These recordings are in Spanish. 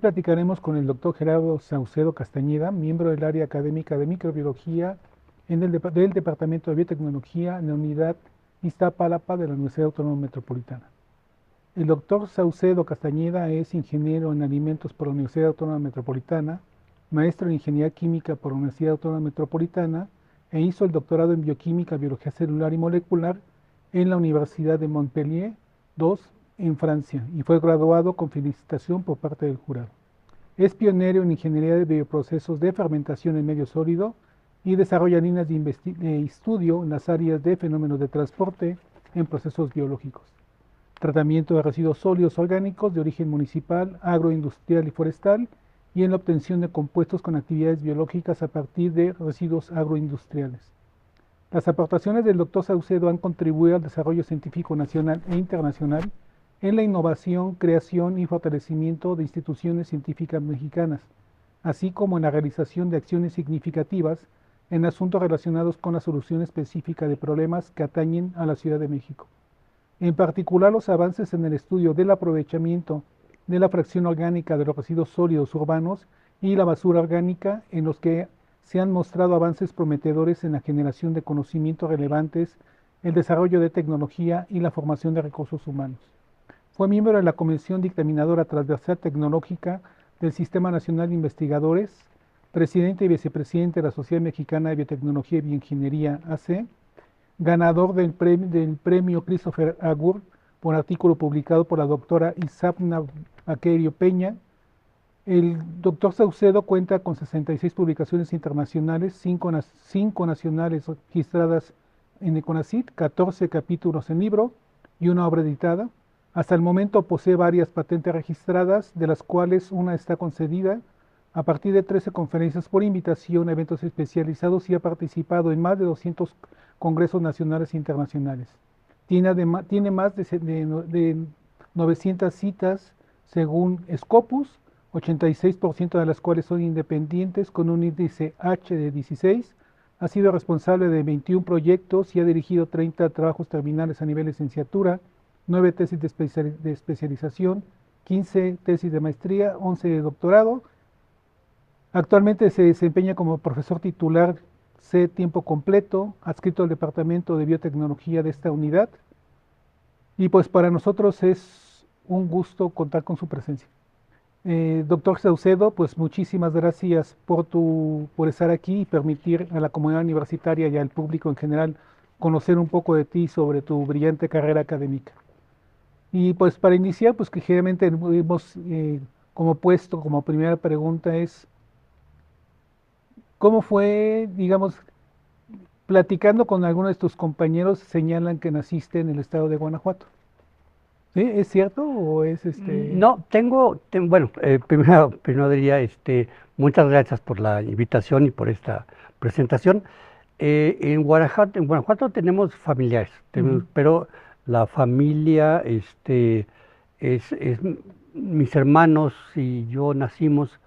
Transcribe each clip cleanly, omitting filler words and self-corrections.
platicaremos con el doctor Gerardo Saucedo Castañeda, miembro del área académica de microbiología del Departamento de Biotecnología en la unidad Iztapalapa de la Universidad Autónoma Metropolitana. El doctor Saucedo Castañeda es ingeniero en alimentos por la Universidad Autónoma Metropolitana, maestro en ingeniería química por la Universidad Autónoma Metropolitana e hizo el doctorado en bioquímica, biología celular y molecular en la Universidad de Montpellier II en Francia y fue graduado con felicitación por parte del jurado. Es pionero en ingeniería de bioprocesos de fermentación en medio sólido y desarrolla líneas de estudio en las áreas de fenómenos de transporte en procesos biológicos, tratamiento de residuos sólidos orgánicos de origen municipal, agroindustrial y forestal, y en la obtención de compuestos con actividades biológicas a partir de residuos agroindustriales. Las aportaciones del Dr. Saucedo han contribuido al desarrollo científico nacional e internacional en la innovación, creación y fortalecimiento de instituciones científicas mexicanas, así como en la realización de acciones significativas en asuntos relacionados con la solución específica de problemas que atañen a la Ciudad de México. En particular, los avances en el estudio del aprovechamiento de la fracción orgánica de los residuos sólidos urbanos y la basura orgánica, en los que se han mostrado avances prometedores en la generación de conocimientos relevantes, el desarrollo de tecnología y la formación de recursos humanos. Fue miembro de la Comisión Dictaminadora Transversal Tecnológica del Sistema Nacional de Investigadores, presidente y vicepresidente de la Sociedad Mexicana de Biotecnología y Bioingeniería, AC, ganador del premio Christopher Agur por artículo publicado por la doctora Isabna Vaqueiro Peña. El doctor Saucedo cuenta con 66 publicaciones internacionales, 5 nacionales registradas en el CONACYT, 14 capítulos en libro y una obra editada. Hasta el momento posee varias patentes registradas, de las cuales una está concedida a partir de 13 conferencias por invitación a eventos especializados y ha participado en más de 200 congresos nacionales e internacionales. Tiene más de 900 citas según Scopus, 86% de las cuales son independientes con un índice H de 16. Ha sido responsable de 21 proyectos y ha dirigido 30 trabajos terminales a nivel de licenciatura, 9 tesis de especialización, 15 tesis de maestría, 11 de doctorado. Actualmente se desempeña como profesor titular C tiempo completo, adscrito al Departamento de Biotecnología de esta unidad. Y pues para nosotros es un gusto contar con su presencia. Doctor Saucedo, pues muchísimas gracias por estar aquí y permitir a la comunidad universitaria y al público en general conocer un poco de ti sobre tu brillante carrera académica. Y pues para iniciar, pues que generalmente hemos como primera pregunta es, ¿cómo fue, digamos, platicando con algunos de tus compañeros señalan que naciste en el estado de Guanajuato? ¿Sí? ¿Es cierto o es No, bueno, primero diría, muchas gracias por la invitación y por esta presentación. En Guanajuato tenemos familiares, pero la familia, mis hermanos y yo nacimos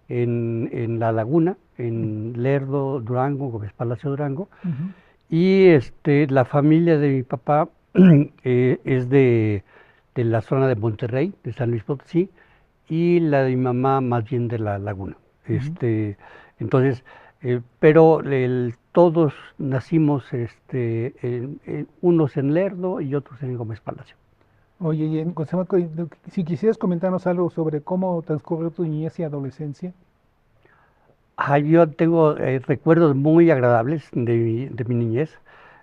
en La Laguna, en Lerdo, Durango, Gómez Palacio, Durango, y la familia de mi papá es de la zona de Monterrey, de San Luis Potosí, y la de mi mamá más bien de La Laguna. Entonces, pero todos nacimos, unos en Lerdo y otros en Gómez Palacio. Oye, y si quisieras comentarnos algo sobre cómo transcurrió tu niñez y adolescencia. Yo tengo recuerdos muy agradables de mi niñez.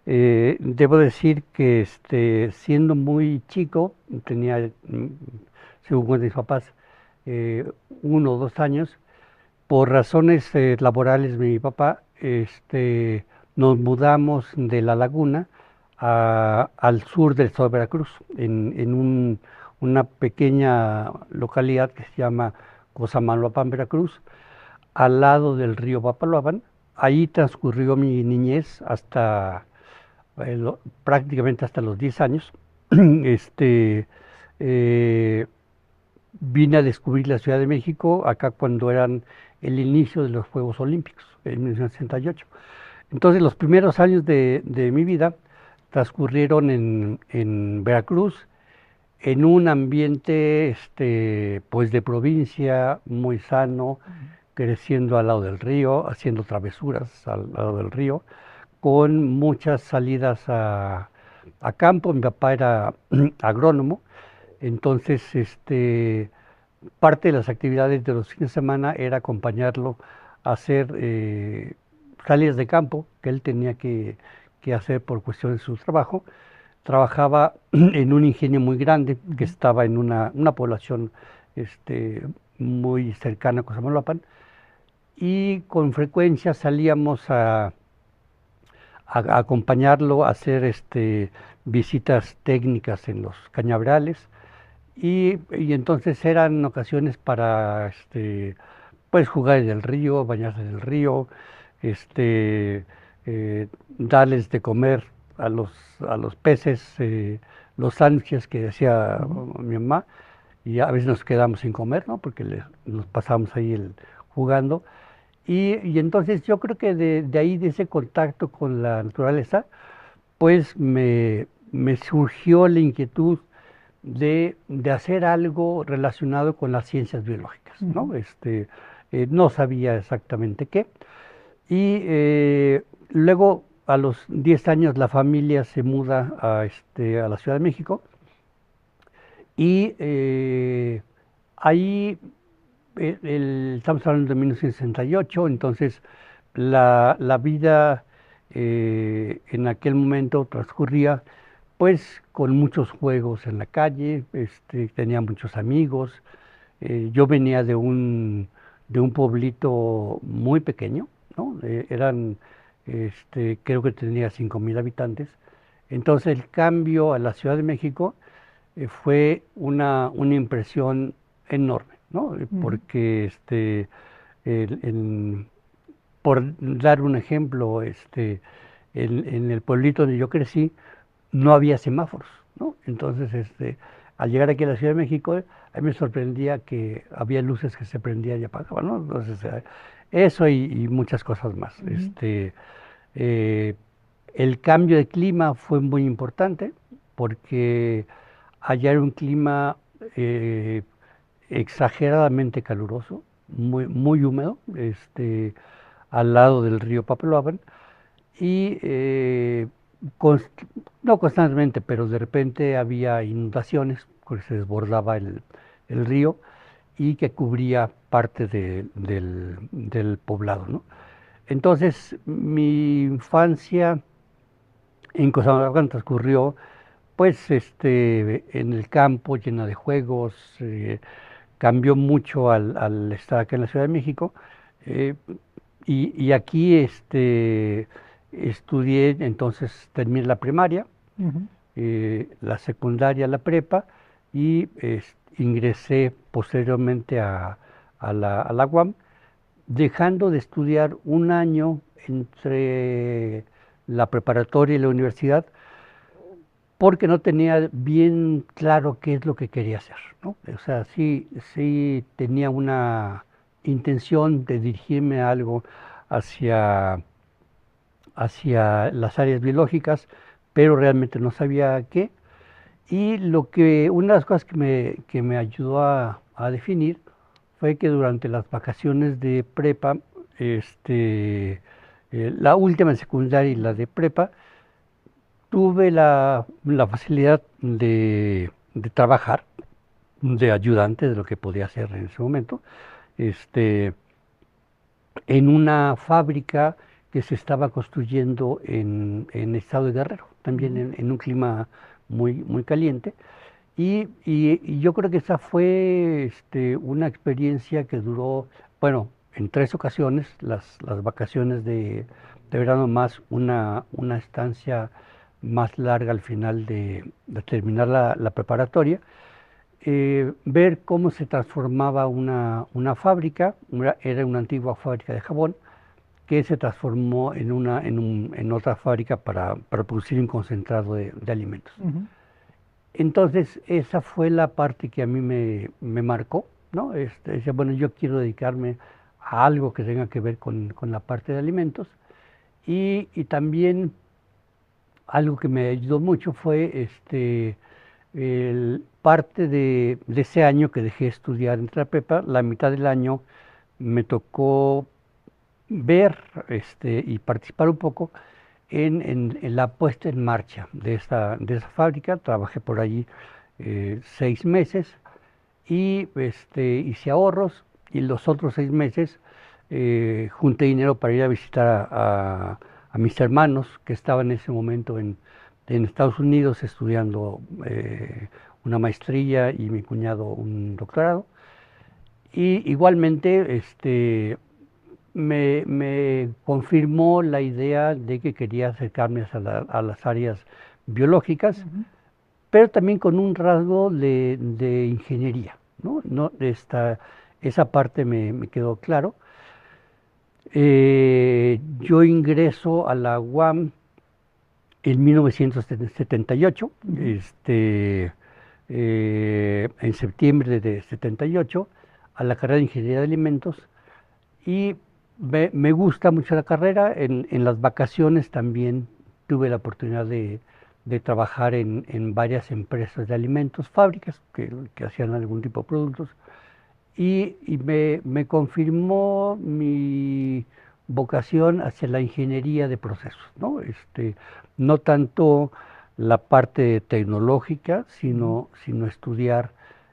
Debo decir que siendo muy chico, tenía, según mis papás, 1 o 2 años, por razones laborales de mi papá, nos mudamos de La Laguna al sur del estado de Veracruz, en una pequeña localidad que se llama Cosamaloapan, Veracruz, al lado del río Papaloapan. Ahí transcurrió mi niñez hasta prácticamente hasta los 10 años. Vine a descubrir la Ciudad de México acá cuando eran el inicio de los Juegos Olímpicos, en 1968. Entonces los primeros años de mi vida transcurrieron en Veracruz, en un ambiente pues de provincia muy sano, creciendo al lado del río, haciendo travesuras al lado del río, con muchas salidas a campo. Mi papá era agrónomo, entonces parte de las actividades de los fines de semana era acompañarlo a hacer salidas de campo que él tenía que hacer por cuestiones de su trabajo. Trabajaba en un ingenio muy grande que Ujú. estaba en una población muy cercana a Cosamaloapan, y con frecuencia salíamos a acompañarlo a hacer visitas técnicas en los cañaverales, y entonces eran ocasiones para pues jugar en el río, bañarse en el río, este, darles de comer a los peces, los sándwiches que hacía Ujú. mi mamá, y a veces nos quedamos sin comer, ¿no? Porque nos pasamos ahí jugando. Y entonces yo creo que de ahí, de ese contacto con la naturaleza, pues me surgió la inquietud de hacer algo relacionado con las ciencias biológicas, Ujú. ¿no? No sabía exactamente qué. Y luego, a los 10 años, la familia se muda a la Ciudad de México, y ahí, estamos hablando de 1968, entonces la vida en aquel momento transcurría pues con muchos juegos en la calle. Tenía muchos amigos. Yo venía de un pueblito muy pequeño, ¿no? Creo que tenía 5,000 habitantes. Entonces el cambio a la Ciudad de México fue una impresión enorme, ¿no? Ujú. Porque el- el- por dar un ejemplo, en el pueblito donde yo crecí no había semáforos, ¿no? Entonces, al llegar aquí a la Ciudad de México, a mí me sorprendía que había luces que se prendían y apagaban, ¿no? Entonces, eso y muchas cosas más. Ujú. Eh, el cambio de clima fue muy importante porque allá era un clima eh, exageradamente caluroso, muy húmedo, al lado del río Papaloapan, y const- no constantemente, pero de repente había inundaciones porque se desbordaba el río, y que cubría parte del poblado, ¿no? Entonces, mi infancia en Cosamaloapan transcurrió pues en el campo, llena de juegos. Cambió mucho al estar acá en la Ciudad de México. eh, y aquí estudié, entonces terminé la primaria, Ujú. la secundaria, la prepa, y ingresé posteriormente a la UAM, dejando de estudiar un año entre la preparatoria y la universidad, porque no tenía bien claro qué es lo que quería hacer, ¿no? O sea, sí tenía una intención de dirigirme a algo hacia, hacia las áreas biológicas, pero realmente no sabía qué. Y una de las cosas que me ayudó a definir fue que durante las vacaciones de prepa, la última en secundaria y la de prepa, tuve la facilidad de trabajar de ayudante, de lo que podía hacer en ese momento, este, en una fábrica que se estaba construyendo en el estado de Guerrero, también Ujú. en un clima muy caliente. Y yo creo que esa fue una experiencia que duró, bueno, en 3 ocasiones: las vacaciones de verano, más una estancia más larga al final de terminar la preparatoria. Ver cómo se transformaba una fábrica. Era una antigua fábrica de jabón que se transformó en otra fábrica para producir un concentrado de alimentos. Ujú. Entonces, esa fue la parte que a mí me marcó, ¿no? Decía, bueno, yo quiero dedicarme a algo que tenga que ver con la parte de alimentos. Y también algo que me ayudó mucho fue parte de ese año que dejé de estudiar en la prepa, la mitad del año me tocó ver y participar un poco en la puesta en marcha de esa fábrica. Trabajé por allí 6 meses y hice ahorros, y los otros 6 meses junté dinero para ir a visitar a mis hermanos que estaban en ese momento en Estados Unidos estudiando una maestría, y mi cuñado un doctorado. Y igualmente me confirmó la idea de que quería acercarme a las áreas biológicas, Ujú. pero también con un rasgo de ingeniería, ¿no? Esa parte me quedó claro. Yo ingreso a la UAM en 1978, Ujú. en septiembre de 78, a la carrera de Ingeniería de Alimentos, y me gusta mucho la carrera. En las vacaciones también tuve la oportunidad de trabajar en varias empresas de alimentos, fábricas que hacían algún tipo de productos, y me confirmó mi vocación hacia la ingeniería de procesos, ¿no? No tanto la parte tecnológica, Ujú. sino estudiar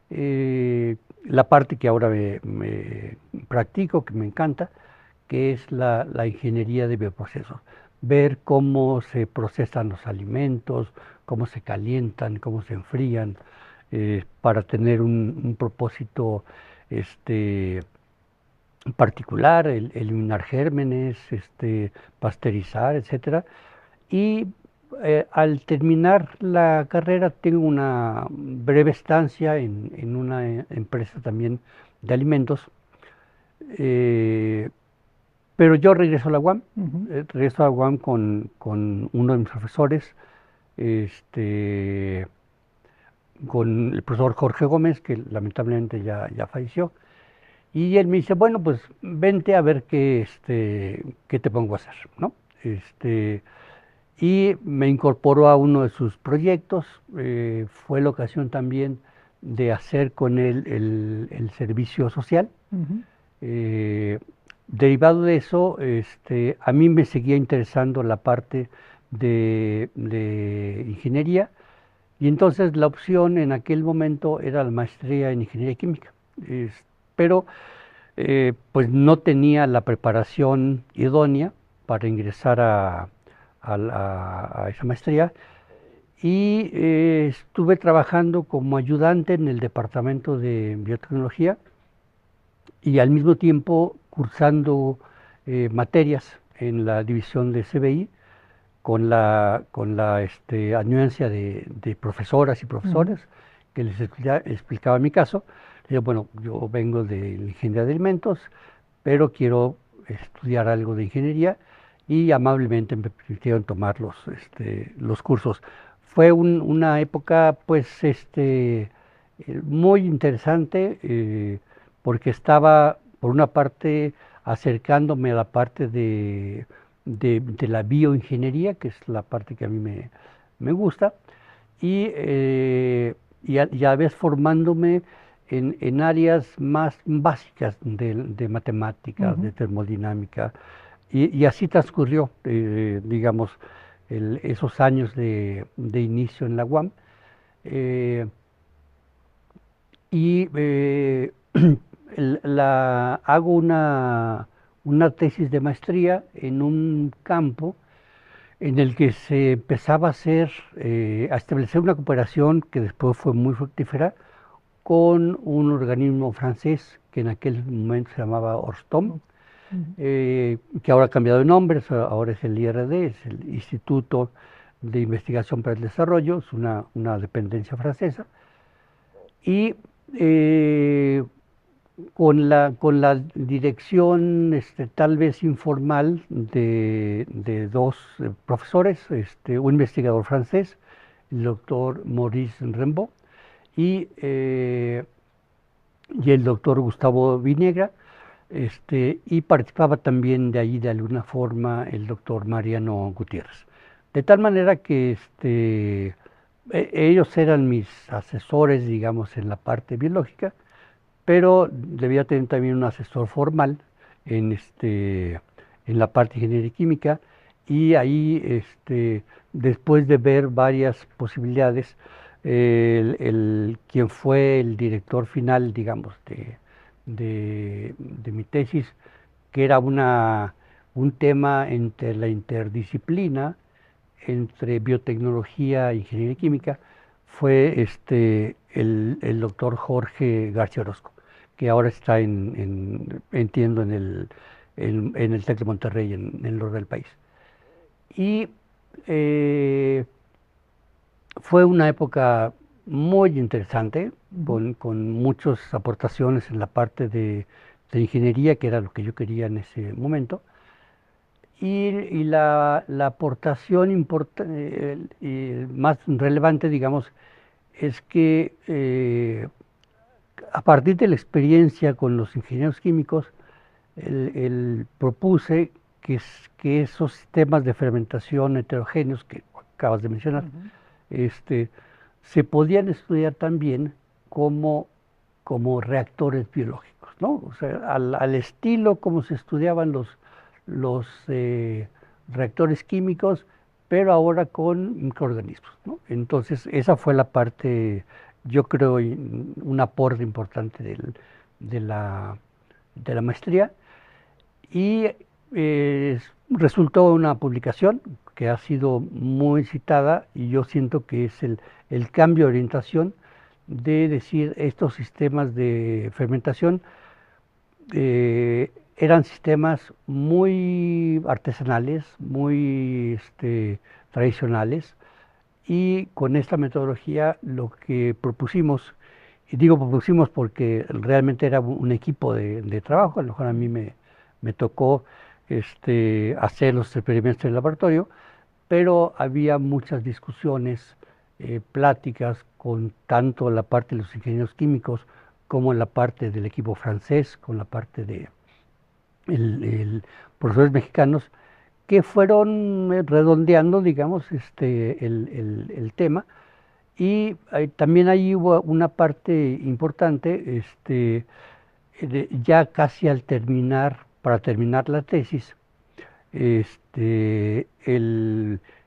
la parte que ahora me practico, que me encanta, que es la ingeniería de bioprocesos. Ver cómo se procesan los alimentos, cómo se calientan, cómo se enfrían, para tener un propósito este, particular, eliminar gérmenes, pasteurizar, etcétera. Y al terminar la carrera tengo una breve estancia en una empresa también de alimentos, eh, pero yo regreso a la UAM, Ujú. regreso a la UAM con uno de mis profesores, este, con el profesor Jorge Gómez, que lamentablemente ya falleció. Y él me dice, bueno, pues vente a ver qué te pongo a hacer, ¿no? Este, y me incorporó a uno de sus proyectos. Fue la ocasión también de hacer con él el servicio social. Ujú. Eh, Derivado de eso, a mí me seguía interesando la parte de ingeniería, y entonces la opción en aquel momento era la maestría en ingeniería química. Pero pues no tenía la preparación idónea para ingresar a esa maestría, y estuve trabajando como ayudante en el departamento de biotecnología, y al mismo tiempo cursando materias en la división de CBI con la anuencia de profesoras y Ujú. profesores que les explicaba mi caso. Le digo, bueno, yo vengo de la ingeniería de alimentos, pero quiero estudiar algo de ingeniería, y amablemente me permitieron tomar los cursos. Fue una época, pues, muy interesante, porque estaba, por una parte, acercándome a la parte de la bioingeniería, que es la parte que a mí me gusta, y a la vez formándome en áreas más básicas de matemáticas, Ujú. de termodinámica, y así transcurrió, digamos, esos años de inicio en la UAM. eh, y hago una tesis de maestría en un campo en el que se empezaba a establecer una cooperación que después fue muy fructífera con un organismo francés que en aquel momento se llamaba Orstom, Oh. Ujú. que ahora ha cambiado de nombre. Ahora es el IRD, es el Instituto de Investigación para el Desarrollo, es una dependencia francesa. Y eh, con la dirección, tal vez informal, de dos profesores, un investigador francés, el doctor Maurice Rimbaud, y, eh, y el doctor Gustavo Vinegra, y participaba también de ahí de alguna forma el doctor Mariano Gutiérrez. De tal manera que Ellos eran mis asesores, digamos, en la parte biológica, pero debía tener también un asesor formal en, en la parte de ingeniería química, y ahí, después de ver varias posibilidades, quien fue el director final, digamos, de mi tesis, que era un tema entre la interdisciplina, entre biotecnología e ingeniería química, fue el doctor Jorge García Orozco, que ahora está entiendo, en el TEC de Monterrey, en el norte del país. Y eh, fue una época muy interesante, con muchas aportaciones en la parte de ingeniería, que era lo que yo quería en ese momento. Y la aportación más relevante, digamos, es que a partir de la experiencia con los ingenieros químicos, propuse que esos sistemas de fermentación heterogéneos que acabas de mencionar, este, se podían estudiar también como, como reactores biológicos, ¿no? O sea, al estilo como se estudiaban los reactores químicos, pero ahora con microorganismos, ¿no? Entonces, esa fue la parte, yo creo, un aporte importante de la, de la maestría. Y resultó una publicación que ha sido muy citada, y yo siento que es el cambio de orientación, de decir estos sistemas de fermentación eran sistemas muy artesanales, muy tradicionales, y con esta metodología lo que propusimos, y digo propusimos porque realmente era un equipo de trabajo. A lo mejor a mí me tocó hacer los experimentos en el laboratorio, pero había muchas discusiones, pláticas con tanto la parte de los ingenieros químicos como la parte del equipo francés, con la parte de profesores mexicanos, que fueron redondeando, digamos, el tema. Y también ahí hubo una parte importante, ya casi al terminar, para terminar la tesis, el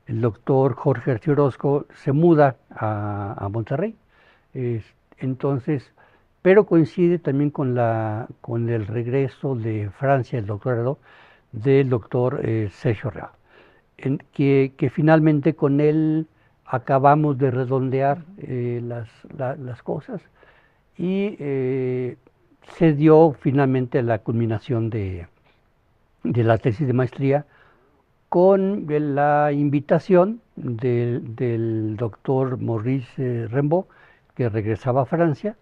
doctor Jorge García Orozco se muda a Monterrey. Es- entonces, pero coincide también con el regreso de Francia, el doctorado del doctor Sergio Real, que finalmente con él acabamos de redondear las cosas, y se dio finalmente la culminación de la tesis de maestría, con la invitación del doctor Maurice Rimbaud, que regresaba a Francia,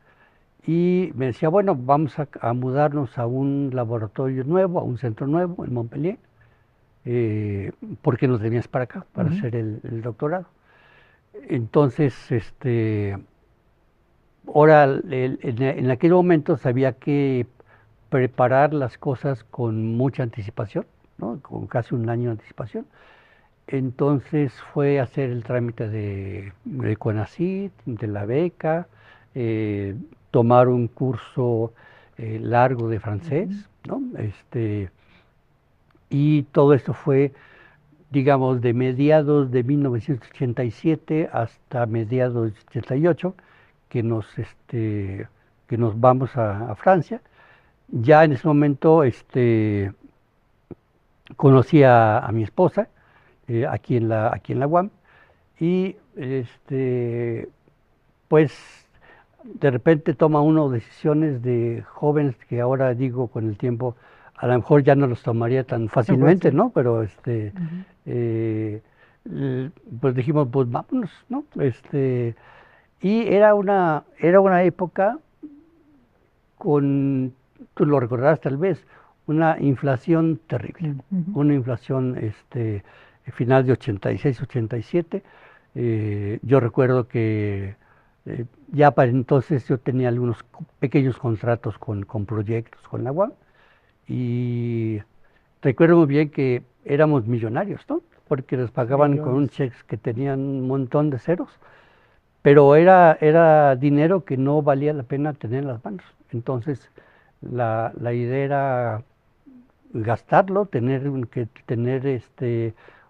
y me decía, bueno, vamos a mudarnos a un laboratorio nuevo, a un centro nuevo en Montpellier, porque nos venías para acá, para hacer el doctorado. Entonces, ahora, en aquel momento había que preparar las cosas con mucha anticipación, ¿no? Con casi un año de anticipación. Entonces fue hacer el trámite de CONACYT, de la beca, eh, tomar un curso largo de francés, ¿no? Y todo esto fue, digamos, de mediados de 1987 hasta mediados de 88, que que nos vamos a Francia. Ya en ese momento conocí a mi esposa, aquí en la UAM, y pues de repente toma uno decisiones de jóvenes que ahora digo con el tiempo, a lo mejor ya no los tomaría tan fácilmente, ¿no? Pero eh, pues dijimos, pues vámonos, ¿no? Y era una época con, tú lo recordarás tal vez, una inflación terrible, una inflación final de 86, 87. Yo recuerdo que ya para entonces yo tenía algunos pequeños contratos con proyectos con la UAM, y recuerdo muy bien que éramos millonarios, ¿no? Porque les pagaban con un Millones. cheque que tenían un montón de ceros. pero era dinero que no valía la pena tener en las manos. Entonces, la idea era gastarlo, tener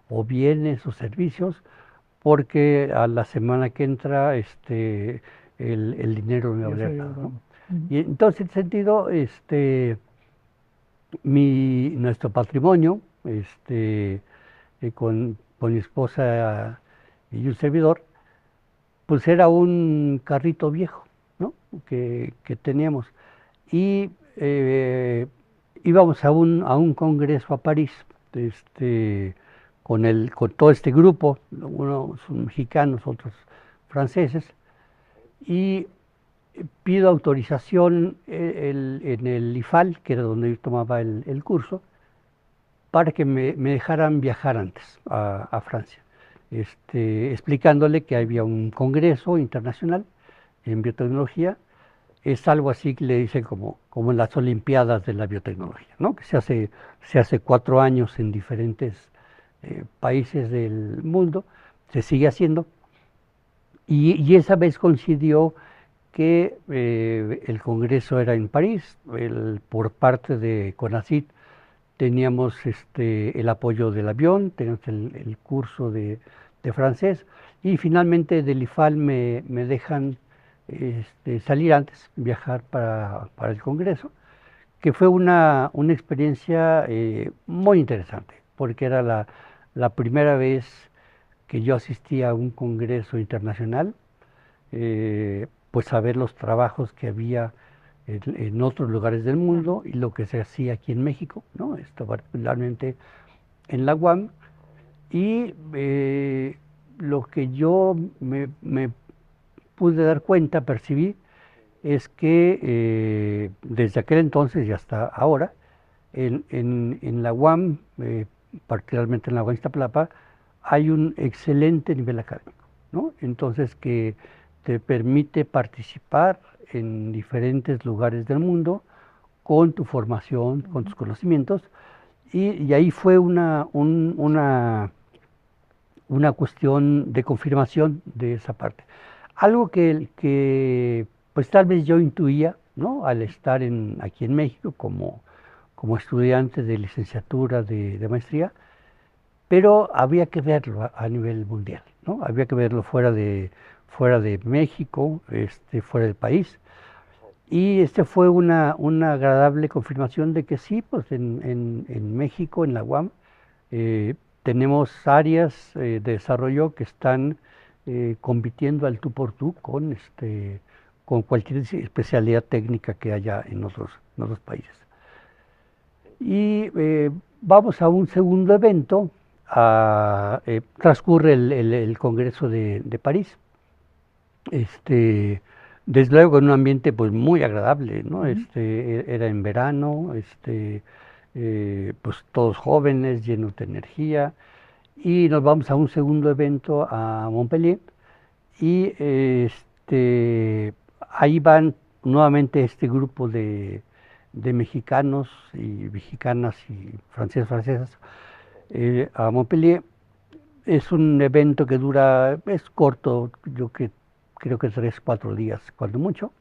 o bienes o servicios, porque a la semana que entra el dinero no iba a Ya se valer había nada, ¿no? ahorrado. Ujú. Y entonces, en ese sentido, nuestro patrimonio, con mi esposa y un servidor, pues era un carrito viejo, ¿no? Que teníamos. Y íbamos a un congreso a París, con todo este grupo, unos son mexicanos, otros franceses, y pido autorización en el IFAL, que era donde yo tomaba el curso, para que me dejaran viajar antes a Francia, explicándole que había un congreso internacional en biotecnología. Es algo así que le dicen como en las Olimpiadas de la biotecnología, ¿no? Que se hace 4 años en diferentes países del mundo, se sigue haciendo, y esa vez coincidió que el congreso era en París, por parte de CONACYT teníamos el apoyo del avión, teníamos el curso de francés, y finalmente del IFAL me dejan salir antes, viajar para el Congreso, que fue una experiencia muy interesante, porque era la primera vez que yo asistía a un Congreso internacional, pues a ver los trabajos que había en otros lugares del mundo y lo que se hacía aquí en México, ¿no? Esto particularmente en la UAM, y lo que yo me pude dar cuenta, percibí, es que desde aquel entonces y hasta ahora, en la UAM, particularmente en la UAM Iztapalapa, hay un excelente nivel académico, ¿no? Entonces, que te permite participar en diferentes lugares del mundo con tu formación, con tus conocimientos, y ahí fue una cuestión de confirmación de esa parte. Algo que pues tal vez yo intuía, ¿no? Al estar aquí en México como estudiante de licenciatura, de maestría, pero había que verlo a nivel mundial, ¿no? Había que verlo fuera de México, fuera del país. Y fue una agradable confirmación de que sí, pues en México, en la UAM, tenemos áreas de desarrollo que están compitiendo al tú por tú con cualquier especialidad técnica que haya en otros países. Y vamos a un segundo evento. Transcurre el Congreso de París. Desde luego en un ambiente pues muy agradable, ¿no? Era en verano, pues todos jóvenes, llenos de energía, y nos vamos a un segundo evento a Montpellier, y ahí van nuevamente este grupo de mexicanos y mexicanas y francesas a Montpellier. Es un evento que es corto, yo creo que 3, 4 días, cuando mucho.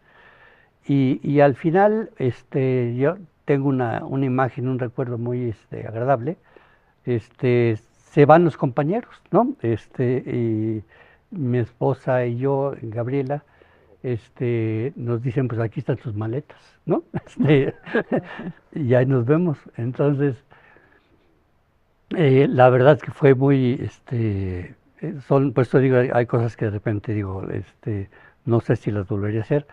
Y al final, yo tengo una imagen, un recuerdo muy agradable. Se van los compañeros, ¿no? Y mi esposa y yo, Gabriela, nos dicen, pues aquí están sus maletas, ¿no? Y ahí nos vemos. Entonces, la verdad es que fue muy, por eso digo, hay cosas que de repente digo, no sé si las volvería a hacer,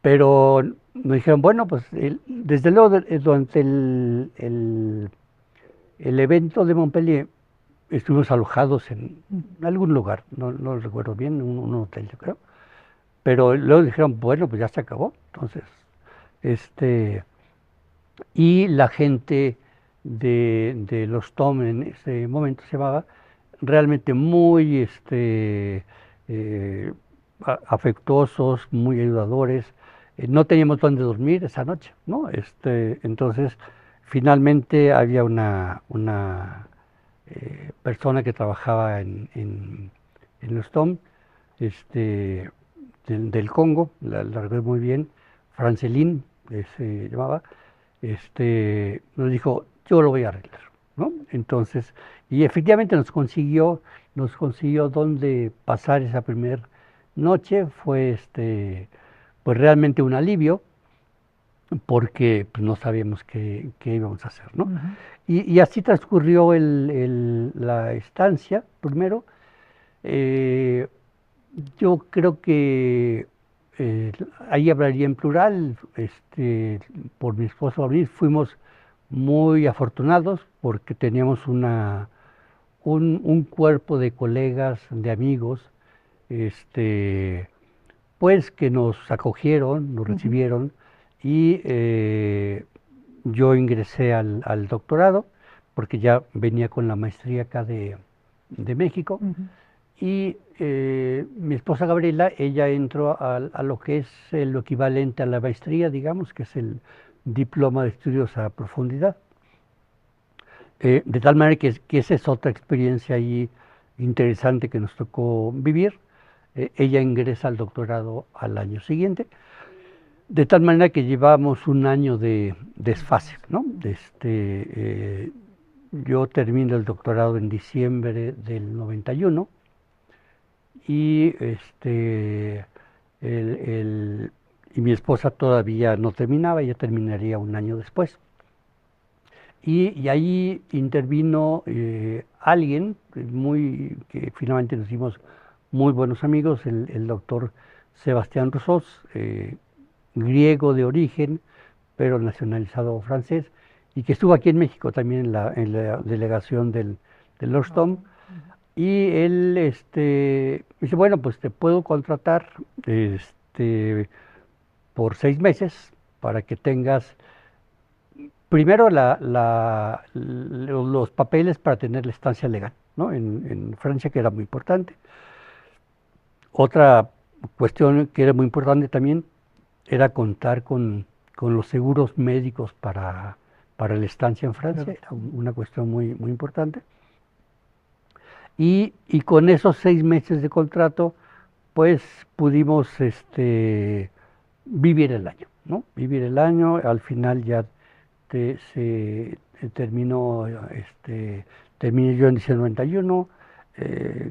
pero nos dijeron, bueno, pues desde luego durante el evento de Montpellier estuvimos alojados en algún lugar, no lo recuerdo bien, un hotel yo creo, pero luego dijeron, bueno, pues ya se acabó. Entonces, y la gente de los TOM en ese momento se llamaba, realmente muy afectuosos, muy ayudadores. No teníamos dónde dormir esa noche, ¿no? Entonces, finalmente había una persona que trabajaba en los TOM, del Congo, la recuerdo muy bien, Francelín, que se llamaba, nos dijo, yo lo voy a arreglar, ¿no? Entonces, y efectivamente nos consiguió dónde pasar esa primera noche, fue pues realmente un alivio, porque pues, no sabíamos qué íbamos a hacer, ¿no? Ujú. Y así transcurrió la estancia, primero. Eh, yo creo que eh, ahí hablaría en plural, por mi esposo Abril, fuimos muy afortunados porque teníamos un cuerpo de colegas, de amigos, este, pues que nos acogieron, nos Ujú. recibieron y yo ingresé al doctorado porque ya venía con la maestría acá de México Ujú. y mi esposa Gabriela, ella entró a lo que es lo equivalente a la maestría, digamos, que es el diploma de estudios a profundidad. De tal manera que esa es otra experiencia ahí interesante que nos tocó vivir. Ella ingresa al doctorado al año siguiente, de tal manera que llevamos un año de desfase, ¿no? Yo termino el doctorado en diciembre del 91 y el- el- y mi esposa todavía no terminaba, ella terminaría un año después. Y ahí intervino alguien que finalmente nos hicimos muy buenos amigos, el doctor Sebastián Rousseau, griego de origen, pero nacionalizado francés, y que estuvo aquí en México también en la delegación del Ah, Orstom. ujú. Y él dice, bueno, pues te puedo contratar este, por 6 meses para que tengas primero los papeles para tener la estancia legal, ¿no? En Francia, que era muy importante. Otra cuestión que era muy importante también era contar con los seguros médicos para la estancia en Francia, Claro. era una cuestión muy, muy importante. Y con esos 6 meses de contrato, pues pudimos vivir el año, ¿no? Vivir el año, al final ya se terminó, terminé yo en diciembre del 91,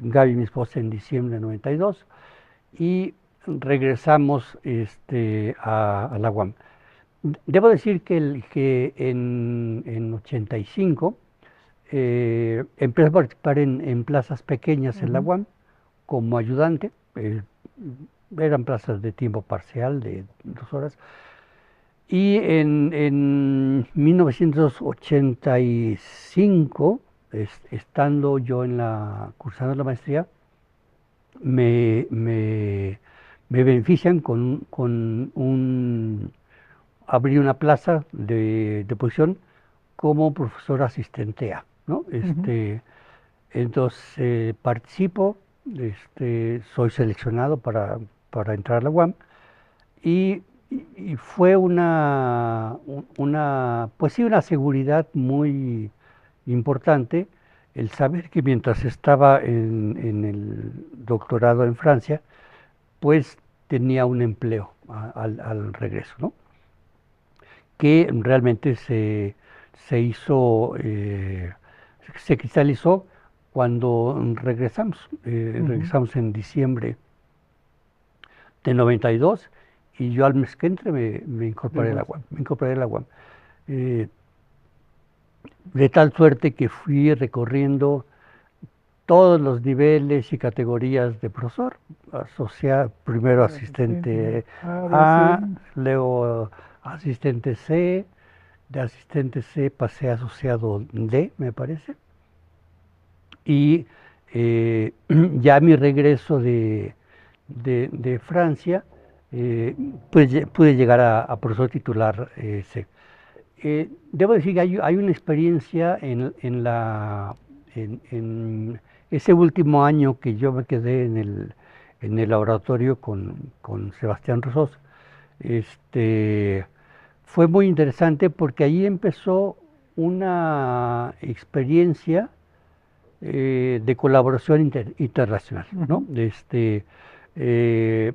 Gaby, mi esposa, en diciembre del 92, y regresamos a la UAM. Debo decir que en 85 empecé a participar en plazas pequeñas en la Ujú. UAM como ayudante. Eran plazas de tiempo parcial de 2 horas. Y en 1985, estando yo cursando la maestría, me, me, me benefician abrir una plaza de posición como profesor asistente A, ¿no? Ujú. Entonces participo, soy seleccionado para entrar a la UAM y fue pues sí, una seguridad muy importante el saber que mientras estaba en el doctorado en Francia, pues tenía un empleo al regreso, ¿no? Que realmente se cristalizó cuando Ujú. regresamos en diciembre de 92 y yo al mes que entre me De incorporé al vuelta. agua, me incorporé al agua. Eh, de tal suerte que fui recorriendo todos los niveles y categorías de profesor, primero De asistente asistente A, B, C. A, luego asistente C, de asistente C pasé a asociado D, me parece, y ya a mi regreso de Francia, pues pude llegar a profesor titular C. Debo decir que hay una experiencia en ese último año que yo me quedé en el laboratorio con Sebastián Rosós. Este, fue muy interesante porque ahí empezó una experiencia de colaboración internacional, ¿no? Ujú. Eh,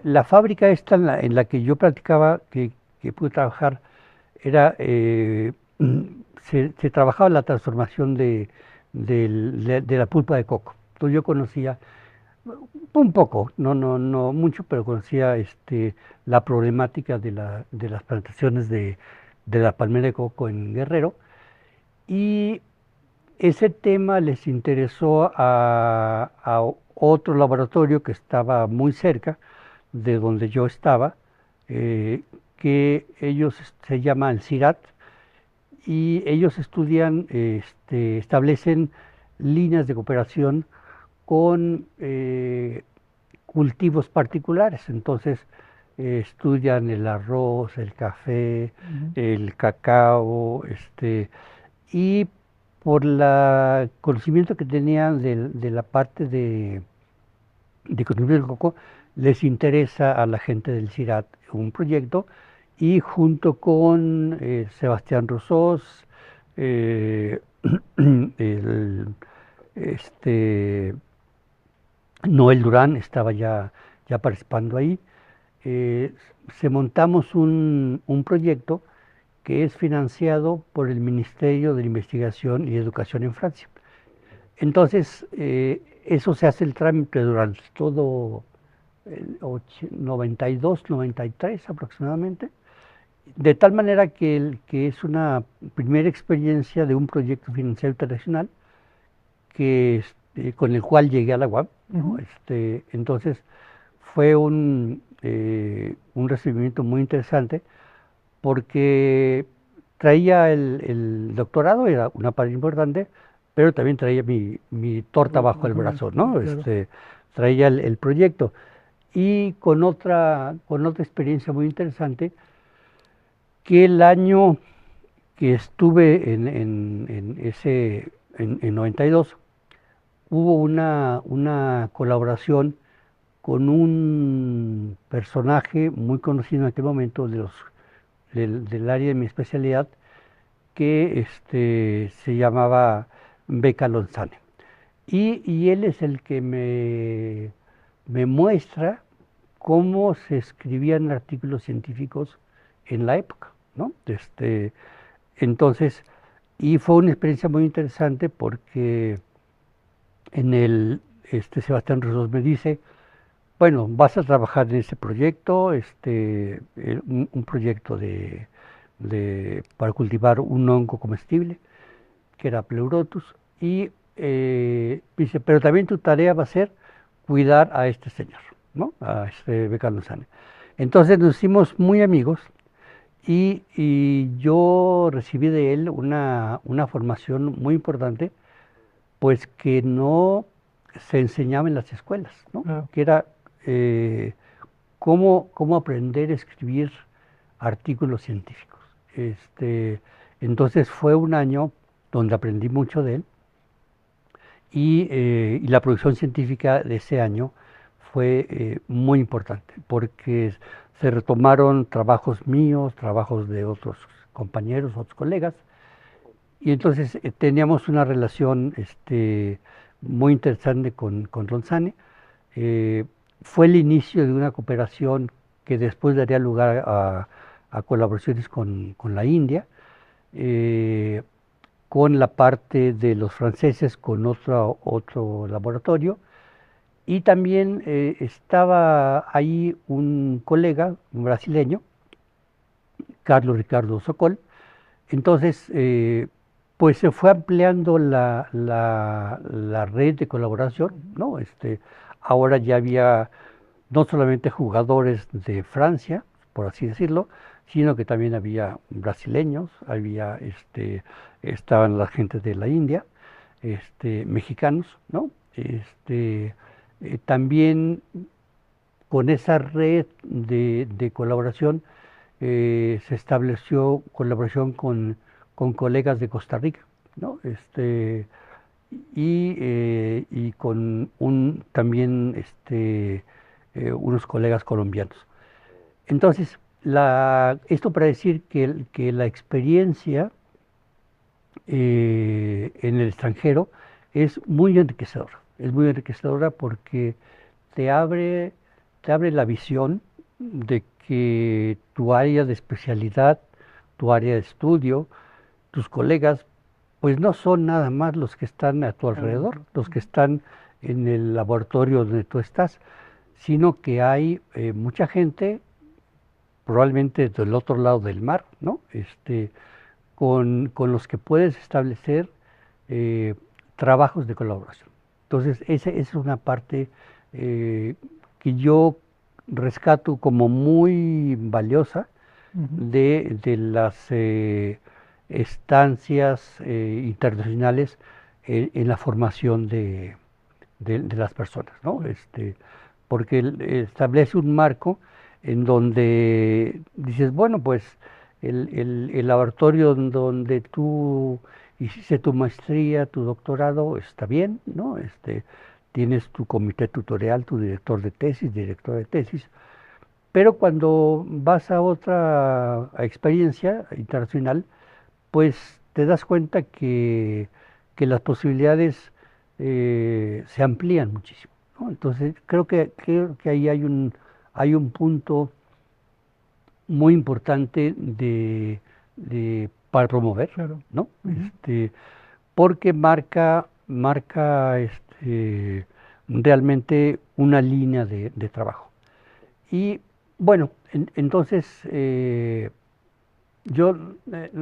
la fábrica esta en la que yo practicaba, que pude trabajar, era, se trabajaba la transformación de la pulpa de coco. Entonces yo conocía un poco, no mucho, pero conocía la problemática de las plantaciones de la palmera de coco en Guerrero. Y ese tema les interesó a otro laboratorio que estaba muy cerca de donde yo estaba, eh, que ellos se llaman CIRAT, y ellos estudian, establecen líneas de cooperación con cultivos particulares. Entonces, estudian el arroz, el café, Ujú. el cacao, y por el conocimiento que tenían de la parte de consumo del coco, les interesa a la gente del CIRAT un proyecto, y junto con Sebastián Rosós, eh, el, este, Noel Durán estaba ya participando ahí. eh, Se montamos un proyecto que es financiado por el Ministerio de Investigación y Educación en Francia. Entonces, eso se hace el trámite durante todo el 92, 93 aproximadamente, de tal manera que es una primera experiencia de un proyecto financiero internacional con el cual llegué a la UAM, ¿no? Ujú. Entonces, fue un recibimiento muy interesante porque traía el doctorado, era una parte importante, pero también traía mi torta bajo el brazo, ¿no? Claro. Traía el proyecto. Y con otra experiencia muy interesante, que el año que estuve en 92, hubo una colaboración con un personaje muy conocido en aquel momento del área de mi especialidad, que se llamaba Beca Lonzane. Y él es el que me muestra cómo se escribían artículos científicos en la época, ¿no? Entonces, y fue una experiencia muy interesante porque Sebastián Rosos me dice, bueno, vas a trabajar en ese proyecto, un proyecto para cultivar un hongo comestible, que era Pleurotus, y dice, pero también tu tarea va a ser cuidar a este señor, ¿no? A este Beca Lozane. Entonces nos hicimos muy amigos, y yo recibí de él una formación muy importante, pues que no se enseñaba en las escuelas, ¿no? Claro. Que era eh, cómo aprender a escribir artículos científicos. Entonces fue un año donde aprendí mucho de él, y la producción científica de ese año fue muy importante porque se retomaron trabajos míos, trabajos de otros compañeros, otros colegas, y entonces teníamos una relación muy interesante con Ronzane. Eh, Fue el inicio de una cooperación que después daría lugar a colaboraciones con la India, eh, con la parte de los franceses, con otro laboratorio, y también estaba ahí un colega, un brasileño, Carlos Ricardo Socol. Entonces, pues se fue ampliando la red de colaboración, ¿no? Ahora ya había no solamente jugadores de Francia, por así decirlo, sino que también había brasileños, estaban la gente de la India, mexicanos, ¿no? También con esa red de colaboración se estableció colaboración con colegas de Costa Rica, ¿no? Y con también unos colegas colombianos. Entonces, esto para decir que la experiencia en el extranjero es muy enriquecedora. es muy enriquecedora porque te abre, te abre la visión de que tu área de especialidad, tu área de estudio, tus colegas, pues no son nada más los que están a tu alrededor, los que están en el laboratorio donde tú estás, sino que hay mucha gente, probablemente del otro lado del mar, ¿no? Con los que puedes establecer eh, trabajos de colaboración. Entonces, esa es una parte eh, que yo rescato como muy valiosa Ujú. de las estancias internacionales en la formación de las personas, ¿no? Porque establece un marco en donde dices, bueno, pues el laboratorio en donde tú hiciste tu maestría, tu doctorado, está bien, ¿no? Tienes tu comité tutorial, tu director de tesis, director de tesis, pero cuando vas a otra experiencia internacional, pues te das cuenta que las posibilidades se amplían muchísimo, ¿no? Entonces creo que ahí hay un punto muy importante para promover, Claro. ¿no? Ujú. Porque marca realmente una línea de trabajo. Y bueno, entonces yo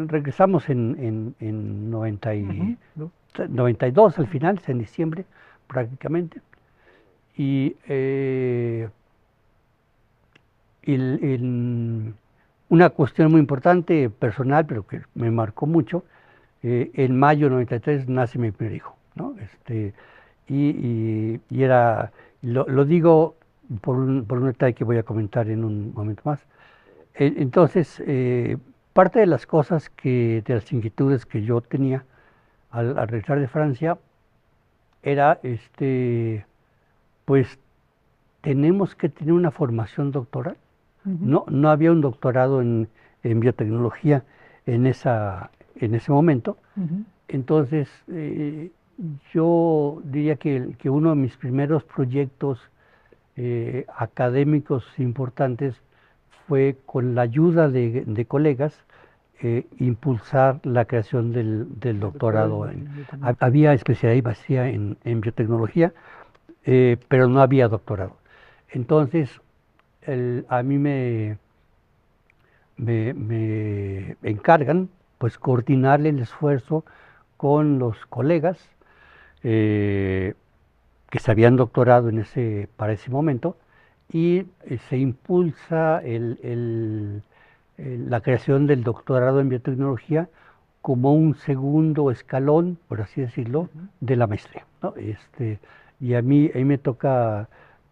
regresamos en Ujú. ¿No? 92 al final, en diciembre prácticamente, y una cuestión muy importante, personal, pero que me marcó mucho, en mayo de 93 nace mi primer hijo, ¿no? Y era, lo digo por un detalle que voy a comentar en un momento más. Entonces, parte de las cosas de las inquietudes que yo tenía al regresar de Francia, era, pues, tenemos que tener una formación doctoral. Ujú. No había un doctorado en biotecnología en ese momento. Ujú. Entonces, yo diría que uno de mis primeros proyectos académicos importantes fue, con la ayuda de colegas, impulsar la creación del El doctorado doctorado. en biotecnología. Había especialidad y maestría en biotecnología, pero no había doctorado. Entonces, a mí me encargan, pues, coordinar el esfuerzo con los colegas eh, que se habían doctorado para ese momento, y se impulsa la creación del doctorado en biotecnología como un segundo escalón, por así decirlo, Ujú. de la maestría, ¿no? Y a mí me toca,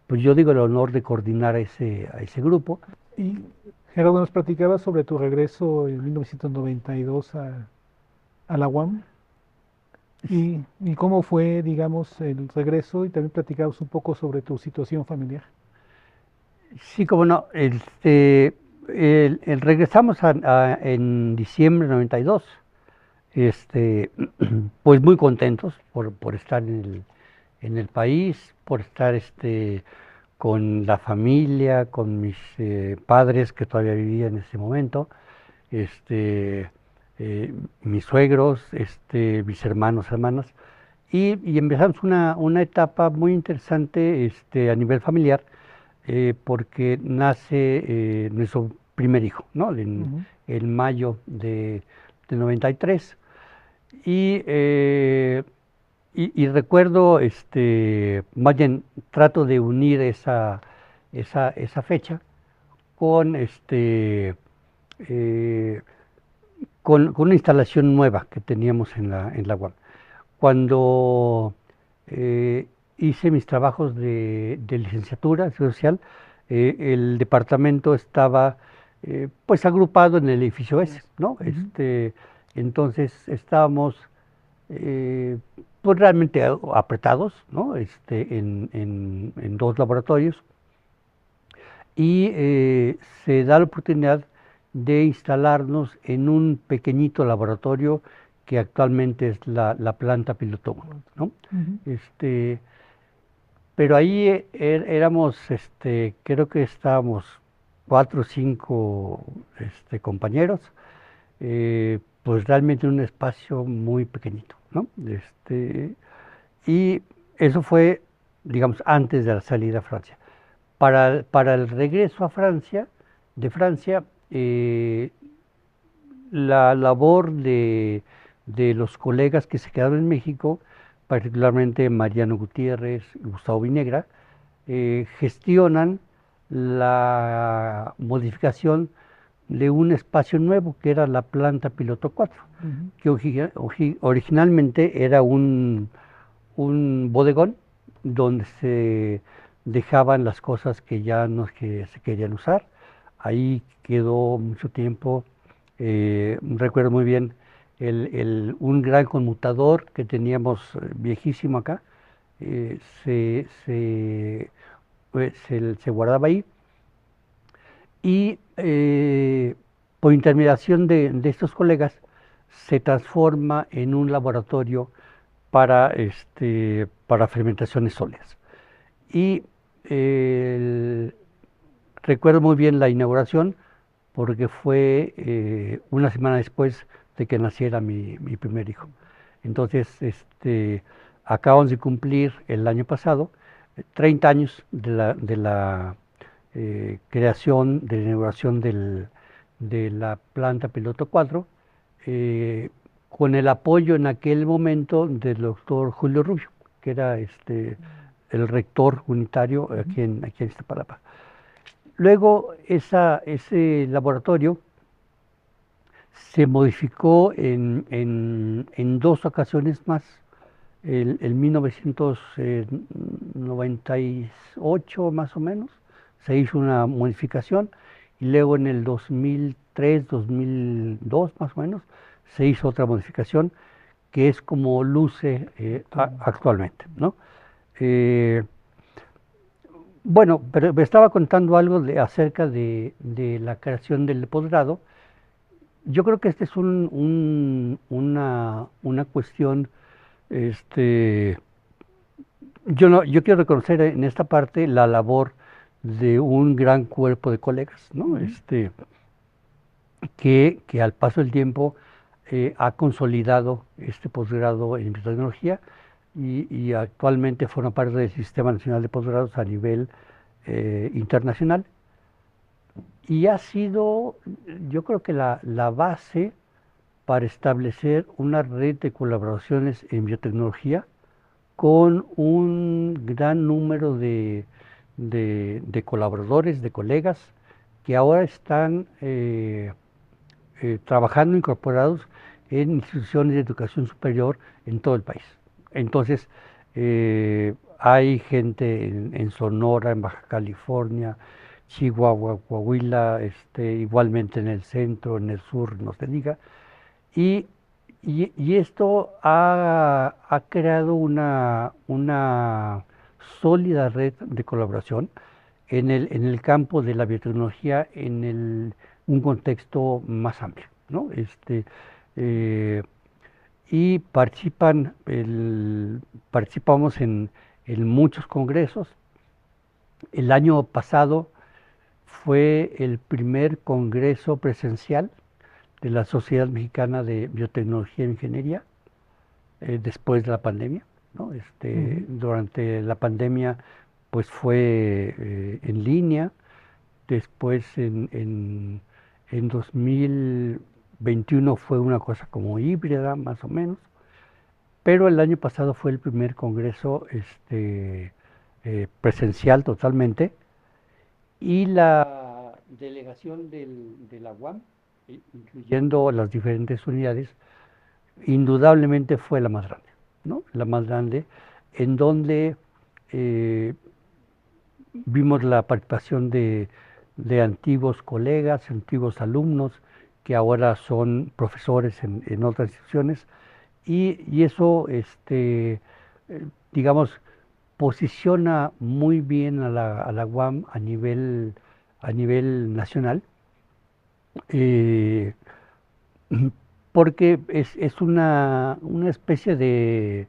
pues yo digo, el honor de coordinar a ese grupo. Y Gerardo, nos platicabas sobre tu regreso en 1992 a la UAM y cómo fue, digamos, el regreso y también platicabas un poco sobre tu situación familiar. Sí, como no, regresamos en diciembre de 92, este, pues muy contentos por estar en el país, por estar con la familia, con mis padres que todavía vivían en ese momento, este, mis suegros, mis hermanos, hermanas, y empezamos una etapa muy interesante a nivel familiar, porque nace nuestro primer hijo, ¿no? Ujú. En mayo de 93. Y, y recuerdo, más bien trato de unir esa fecha con, eh, con una instalación nueva que teníamos en la UAM. Cuando hice mis trabajos de licenciatura social, el departamento estaba pues agrupado en el edificio S, ¿no? Ujú. Entonces estábamos eh, pues realmente apretados, ¿no? En dos laboratorios, y se da la oportunidad de instalarnos en un pequeñito laboratorio que actualmente es la planta piloto 1, ¿no? Ujú. Este, pero ahí éramos, creo que estábamos 4 o 5 compañeros, pues realmente en un espacio muy pequeñito, ¿no? Y eso fue, digamos, antes de la salida a Francia. Para el regreso a Francia, de Francia, la labor de los colegas que se quedaron en México, particularmente Mariano Gutiérrez y Gustavo Vinegra, gestionan la modificación de un espacio nuevo que era la planta piloto 4, que originalmente era un bodegón donde se dejaban las cosas que ya no que se querían usar. Ahí quedó mucho tiempo. Recuerdo muy bien un gran conmutador que teníamos viejísimo acá. eh, se, se, se guardaba ahí y por intermediación de estos colegas se transforma en un laboratorio para fermentaciones sólidas. Y recuerdo muy bien la inauguración porque fue una semana después de que naciera mi primer hijo. Entonces, acabamos de cumplir el año pasado 30 años de la creación, de la inauguración de la planta piloto 4, con el apoyo en aquel momento del doctor Julio Rubio, que era el rector unitario aquí en Iztapalapa. Luego ese laboratorio se modificó en 2 ocasiones más. En 1998 más o menos se hizo una modificación y luego en el 2003, 2002 más o menos se hizo otra modificación que es como luce actualmente, ¿no? Eh, bueno, pero me estaba contando algo acerca de la creación del posgrado. Yo creo que esta es una cuestión, este, yo, no, yo quiero reconocer en esta parte la labor de un gran cuerpo de colegas, ¿no? Que al paso del tiempo ha consolidado este posgrado en biotecnología y actualmente forma parte del Sistema Nacional de Posgrados a nivel internacional. Y ha sido, yo creo que la base para establecer una red de colaboraciones en biotecnología con un gran número de colaboradores, de colegas, que ahora están trabajando incorporados en instituciones de educación superior en todo el país. Entonces, hay gente en Sonora, en Baja California, Chihuahua, Coahuila, igualmente en el centro, en el sur, no se diga. Y, y esto ha creado una sólida red de colaboración en el campo de la biotecnología un contexto más amplio, ¿no? Eh, y participamos en muchos congresos. El año pasado fue el primer congreso presencial de la Sociedad Mexicana de Biotecnología e Ingeniería después de la pandemia, ¿no? Durante la pandemia pues fue en línea, después en 2021 fue una cosa como híbrida más o menos, pero el año pasado fue el primer congreso presencial totalmente y la delegación de la UAM, incluyendo las diferentes unidades, indudablemente fue la más grande, ¿no? La más grande, en donde eh, vimos la participación de antiguos colegas, antiguos alumnos, que ahora son profesores en otras instituciones, y eso, digamos, posiciona muy bien a la UAM a nivel nacional, eh, porque es una especie de,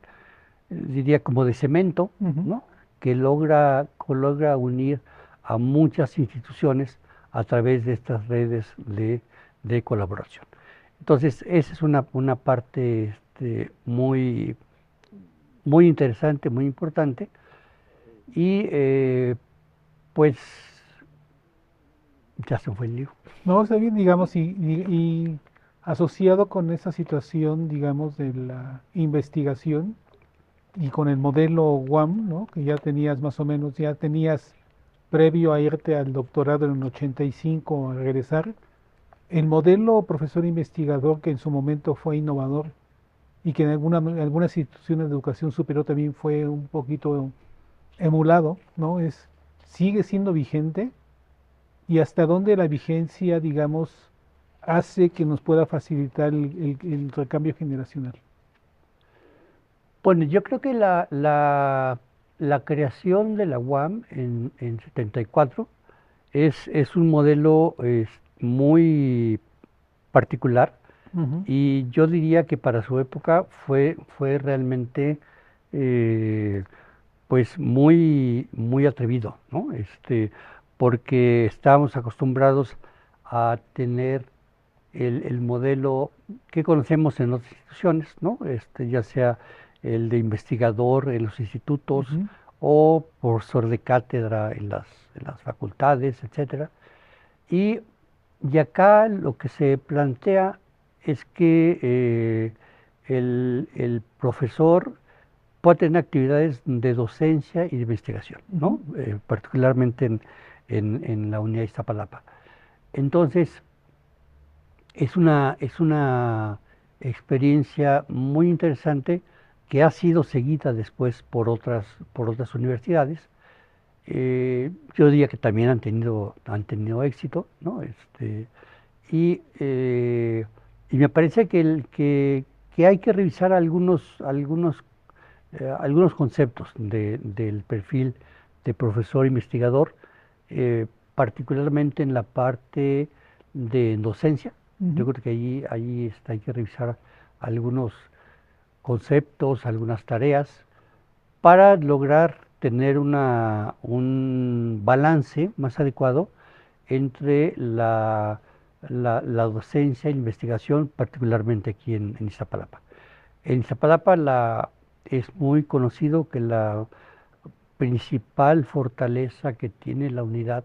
diría, como de cemento, ¿no? que logra unir a muchas instituciones a través de estas redes de colaboración. Entonces, esa es una parte muy, muy interesante, muy importante, y pues ya se fue el lío. No, está bien, digamos, y asociado con esa situación, digamos, de la investigación y con el modelo WAM, ¿no? Que ya tenías más o menos, ya tenías previo a irte al doctorado en el 85 a regresar, el modelo profesor investigador que en su momento fue innovador y que en algunas instituciones de educación superior también fue un poquito emulado, ¿no? Sigue siendo vigente y hasta dónde la vigencia, digamos, hace que nos pueda facilitar el recambio generacional. Bueno, yo creo que la creación de la UAM en 74 es un modelo muy particular, Ujú, y yo diría que para su época fue realmente eh, pues muy, muy atrevido, ¿no? Porque estábamos acostumbrados a tener el modelo que conocemos en otras instituciones, ¿no? Ya sea el de investigador en los institutos ujú, o profesor de cátedra en las facultades, etcétera. Y, y acá lo que se plantea es que el profesor puede tener actividades de docencia y de investigación, ujú. ¿no? Particularmente en la unidad de Iztapalapa. Entonces, es una experiencia muy interesante que ha sido seguida después por otras universidades. Yo diría que también han tenido éxito, ¿no? Y, eh, y me parece que hay que revisar algunos conceptos del perfil de profesor investigador, particularmente en la parte de docencia. Yo Ujú. creo que ahí hay que revisar algunos conceptos, algunas tareas, para lograr tener un balance más adecuado entre la docencia e investigación, particularmente aquí en Iztapalapa. En Iztapalapa es muy conocido que la principal fortaleza que tiene la unidad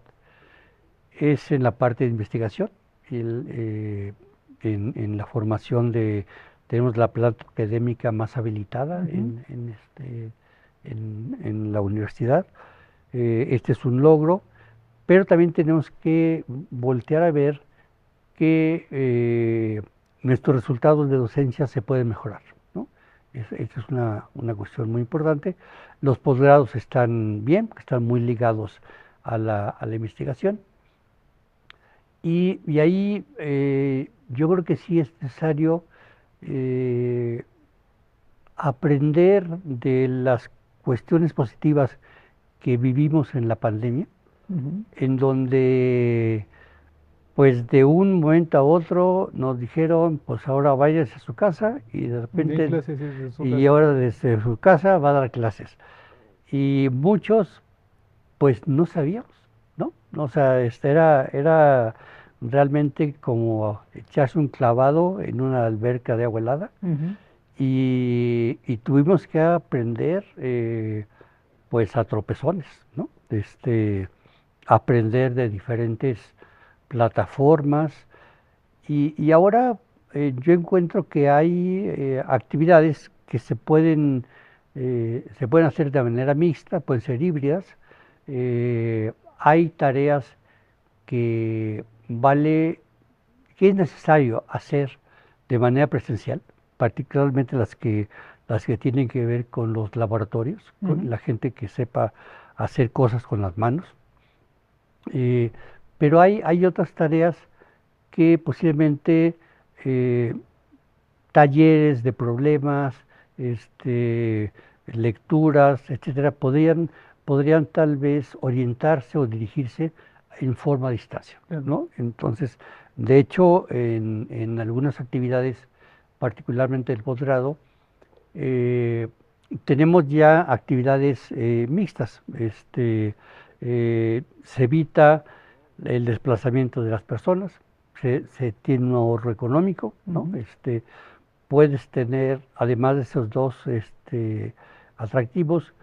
es en la parte de investigación. El, eh, en la formación tenemos la planta académica más habilitada Ujú. en la universidad. Este es un logro, pero también tenemos que voltear a ver que nuestros resultados de docencia se pueden mejorar, ¿no? Esa es una cuestión muy importante. Los posgrados están bien, están muy ligados a la investigación, y ahí yo creo que sí es necesario eh, aprender de las cuestiones positivas que vivimos en la pandemia, Ujú. en donde pues de un momento a otro nos dijeron, pues ahora váyase a su casa, y de De repente, clases desde su y casa. ahora desde su casa va a dar clases. Y muchos pues no sabíamos, ¿no? O sea, era realmente como echarse un clavado en una alberca de agua helada, Ujú. y tuvimos que aprender pues a tropezones, ¿no? Aprender de diferentes plataformas, y ahora yo encuentro que hay actividades que se pueden hacer de manera mixta, pueden ser híbridas. Hay tareas que que es necesario hacer de manera presencial, particularmente las que tienen que ver con los laboratorios, con Ujú. la gente que sepa hacer cosas con las manos. Eh, pero hay otras tareas que posiblemente eh, talleres de problemas, lecturas, etcétera, podrían tal vez orientarse o dirigirse en forma a distancia, Claro. ¿no? Entonces, de hecho, en algunas actividades, particularmente el posgrado, eh, tenemos ya actividades mixtas. Se evita el desplazamiento de las personas, se tiene un ahorro económico, ¿no? Puedes tener, además de esos dos atractivos,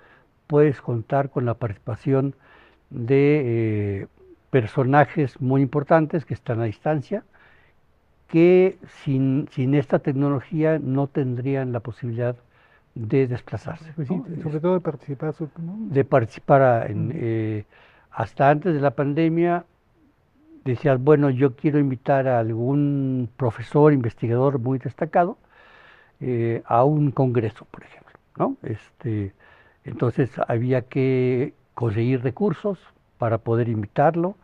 puedes contar con la participación de personajes muy importantes que están a distancia, que sin esta tecnología no tendrían la posibilidad de desplazarse, Pues sí, ¿no? sobre todo de participar, ¿no? De participar hasta antes de la pandemia. Decías, bueno, yo quiero invitar a algún profesor, investigador muy destacado a un congreso, por ejemplo, ¿no? Entonces había que conseguir recursos para poder invitarlo,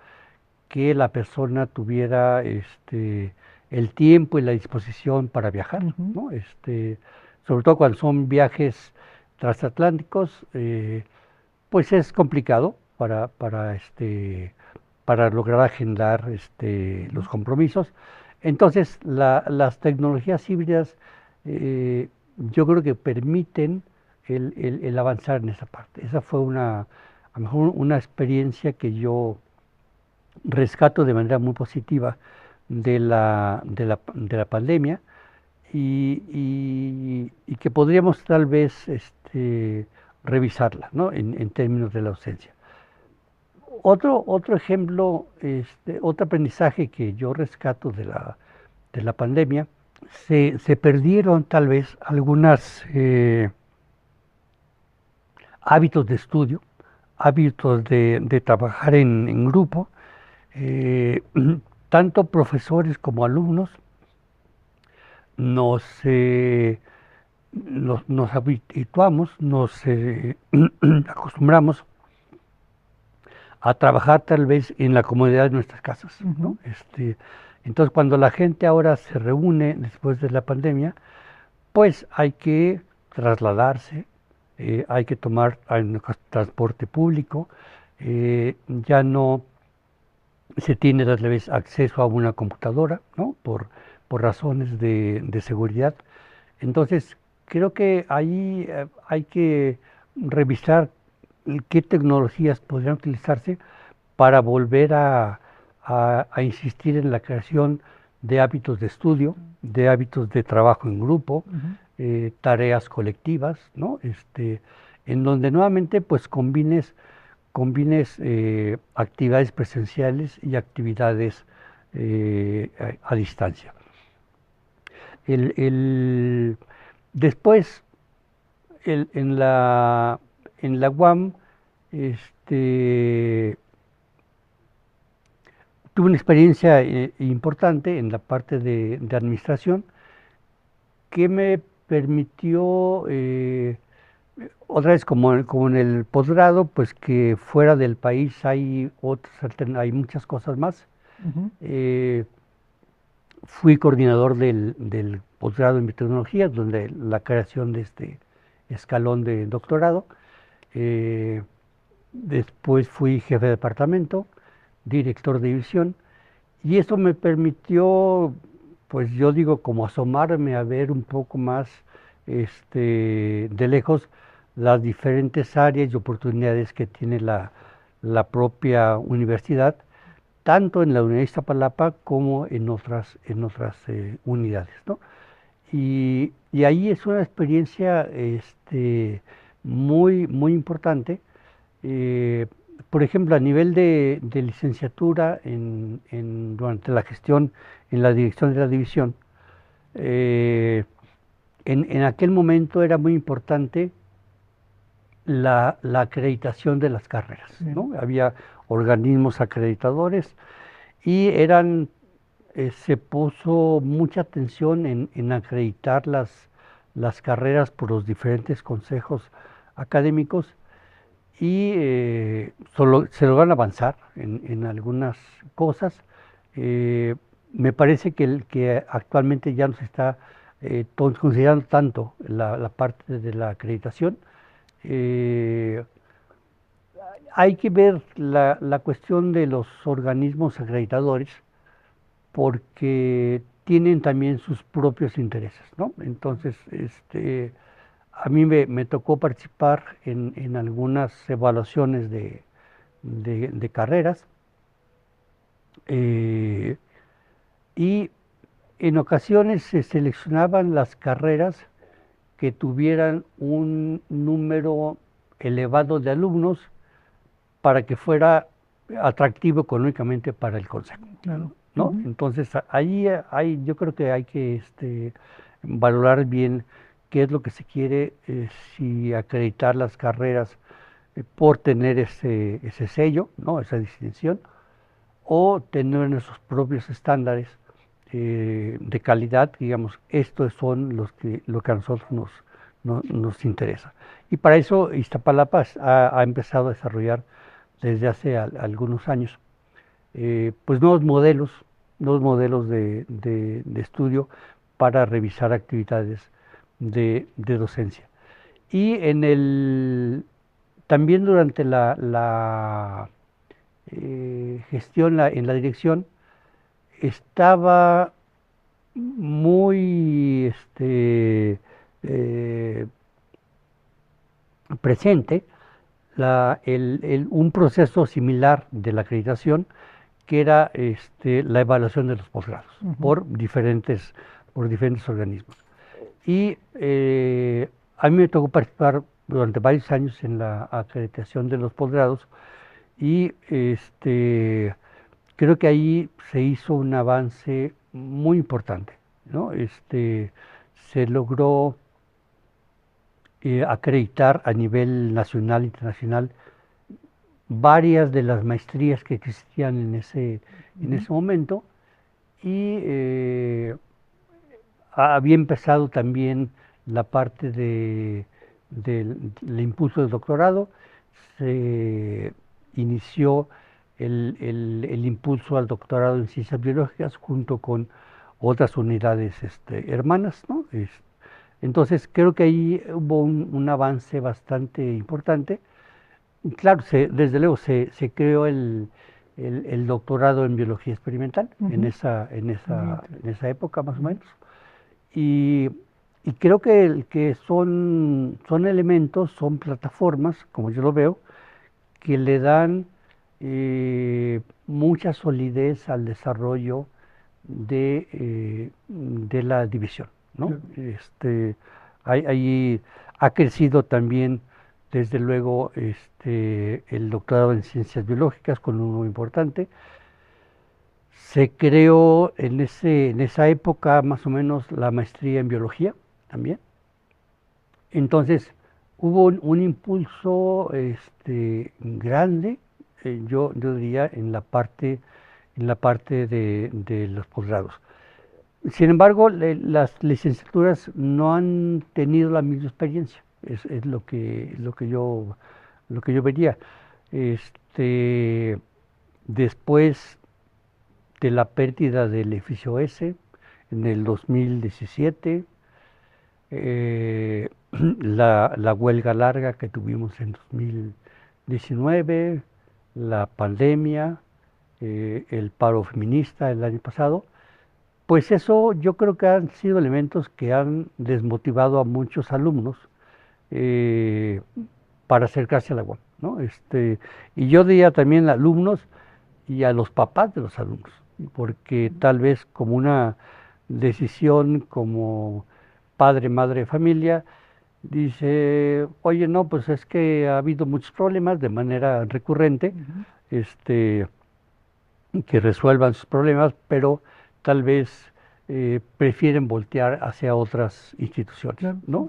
que la persona tuviera el tiempo y la disposición para viajar, ¿no? Sobre todo cuando son viajes transatlánticos, pues es complicado para lograr agendar los compromisos. Entonces, las tecnologías híbridas yo creo que permiten el avanzar en esa parte. Esa fue a lo mejor una experiencia que yo rescato de manera muy positiva de la pandemia y que podríamos tal vez revisarla, ¿no? En términos de la ausencia. Otro ejemplo, otro aprendizaje que yo rescato de la pandemia, se perdieron tal vez algunos hábitos de estudio, hábitos de trabajar en grupo. eh, Tanto profesores como alumnos nos, nos habituamos, nos acostumbramos a trabajar tal vez en la comodidad de nuestras casas, ¿no? Entonces, cuando la gente ahora se reúne después de la pandemia, pues hay que trasladarse, hay que tomar transporte público, ya no se tiene tal vez acceso a una computadora, ¿no? Por razones de seguridad. Entonces, creo que ahí hay que revisar qué tecnologías podrían utilizarse para volver a insistir en la creación de hábitos de estudio, de hábitos de trabajo en grupo, tareas colectivas, ¿no? En donde nuevamente pues combines actividades presenciales y actividades a distancia. Después, en la UAM, tuve una experiencia importante en la parte de administración que me permitió, otra vez como en el posgrado, pues que fuera del país hay muchas cosas más. Eh, Fui coordinador del posgrado en biotecnología, donde la creación de este escalón de doctorado. Después fui jefe de departamento, director de división, y eso me permitió, pues yo digo, como asomarme a ver un poco más de lejos las diferentes áreas y oportunidades que tiene la propia universidad, tanto en la Universidad de Iztapalapa como en otras unidades, ¿no? Y ahí es una experiencia muy, muy importante. eh, por ejemplo, a nivel de licenciatura durante la gestión en la dirección de la división, en aquel momento era muy importante la acreditación de las carreras, ¿no? Había organismos acreditadores y se puso mucha atención en acreditar las carreras por los diferentes consejos académicos y se logran avanzar en algunas cosas. Me parece que actualmente ya no se está considerando tanto la parte de la acreditación. Eh, Hay que ver la cuestión de los organismos acreditadores porque tienen también sus propios intereses, ¿no? Entonces, a mí me tocó participar en algunas evaluaciones de carreras, eh, y en ocasiones se seleccionaban las carreras que tuvieran un número elevado de alumnos para que fuera atractivo económicamente para el consejo, Claro. ¿no? Ujú. Entonces ahí yo creo que hay que valorar bien qué es lo que se quiere, si acreditar las carreras por tener ese sello, ¿no? Esa distinción, o tener nuestros propios estándares de calidad, digamos, estos son lo que a nosotros nos interesa. Y para eso Iztapalapa ha empezado a desarrollar desde hace algunos años pues nuevos modelos de estudio para revisar actividades de docencia. Y también durante la gestión en la dirección estaba muy eh, presente un proceso similar de la acreditación, que era la evaluación de los posgrados por diferentes organismos. Y a mí me tocó participar durante varios años en la acreditación de los posgrados, y creo que ahí se hizo un avance muy importante, ¿no? Se logró acreditar a nivel nacional e internacional varias de las maestrías que existían en ese momento, y había empezado también la parte del impulso del doctorado. Se inició el impulso al doctorado en ciencias biológicas junto con otras unidades hermanas, ¿no? Entonces creo que ahí hubo un avance bastante importante. Claro, desde luego se creó el doctorado en biología experimental en esa época más o menos. Y, y creo que son elementos, son plataformas, como yo lo veo, que le dan mucha solidez al desarrollo de la división, ¿no? Ahí ha crecido también, desde luego, el doctorado en ciencias biológicas con uno importante. Se creó en esa época más o menos la maestría en biología también. Entonces hubo un impulso grande, yo diría, en la parte de los posgrados. Sin embargo, las licenciaturas no han tenido la misma experiencia, es lo que yo vería. Después de la pérdida del edificio S en el 2017, la huelga larga que tuvimos en 2019, la pandemia, el paro feminista el año pasado, pues eso yo creo que han sido elementos que han desmotivado a muchos alumnos eh, para acercarse a la UAM, ¿no? Y yo diría también a alumnos y a los papás de los alumnos, porque tal vez como una decisión como padre, madre de familia, dice, oye, no, pues es que ha habido muchos problemas de manera recurrente, que resuelvan sus problemas, pero tal vez prefieren voltear hacia otras instituciones, Claro. ¿no?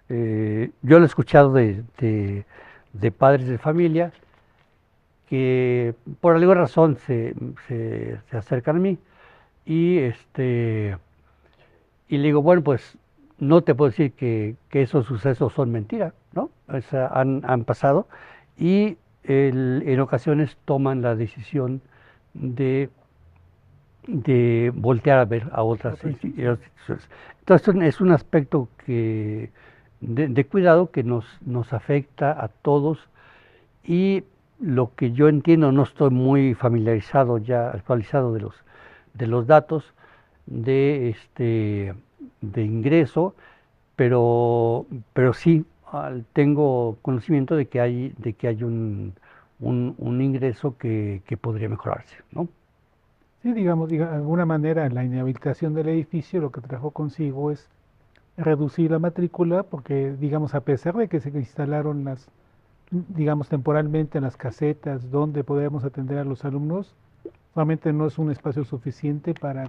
Yo lo he escuchado de padres de familia que por alguna razón se acercan a mí, y y le digo, bueno, pues no te puedo decir que esos sucesos son mentira, ¿no? O sea, han pasado, y en ocasiones toman la decisión de voltear a ver a otras instituciones. Entonces es un aspecto de cuidado que nos afecta a todos, y lo que yo entiendo, no estoy muy familiarizado ya, actualizado de los datos de ingreso, pero sí tengo conocimiento de que hay un ingreso que podría mejorarse, ¿no? Sí, digamos, de alguna manera la inhabilitación del edificio lo que trajo consigo es reducir la matrícula porque, digamos, a pesar de que se instalaron digamos, temporalmente las casetas donde podemos atender a los alumnos, realmente no es un espacio suficiente para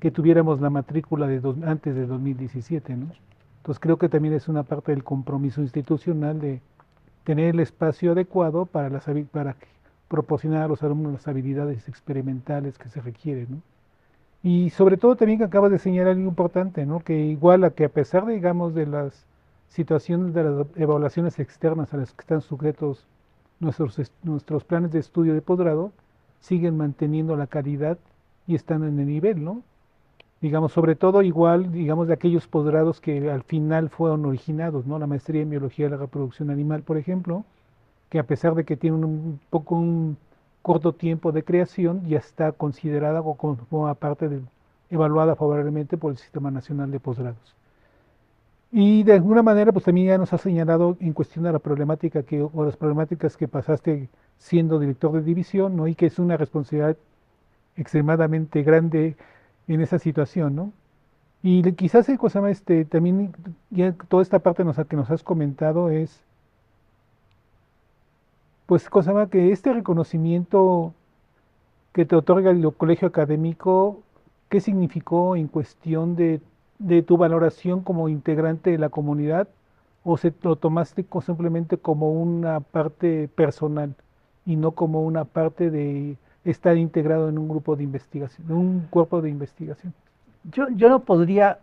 que tuviéramos la matrícula antes de 2017, ¿no? Entonces creo que también es una parte del compromiso institucional de tener el espacio adecuado para, para proporcionar a los alumnos las habilidades experimentales que se requieren, ¿no? Y sobre todo también que acabas de señalar algo importante, ¿no? Que igual a que a pesar, digamos, de las situaciones de las evaluaciones externas a las que están sujetos nuestros planes de estudio de posgrado, siguen manteniendo la calidad y están en el nivel, ¿no? Digamos, sobre todo igual, digamos, de aquellos posgrados que al final fueron originados, ¿no? La maestría en biología de la reproducción animal, por ejemplo, que a pesar de que tiene un corto tiempo de creación, ya está considerada o como parte evaluada favorablemente por el Sistema Nacional de Posgrados. Y de alguna manera, pues también ya nos ha señalado en cuestión de la problemática o las problemáticas que pasaste siendo director de división, ¿no? Y que es una responsabilidad extremadamente grande en esa situación, ¿no? Y quizás cosa más, también ya toda esta parte que nos has comentado es, pues, cosa más que este reconocimiento que te otorga el colegio académico, ¿qué significó en cuestión de tu valoración como integrante de la comunidad? ¿O se lo tomaste simplemente como una parte personal y no como una parte de estar integrado en un grupo de investigación, en un cuerpo de investigación? Yo no podría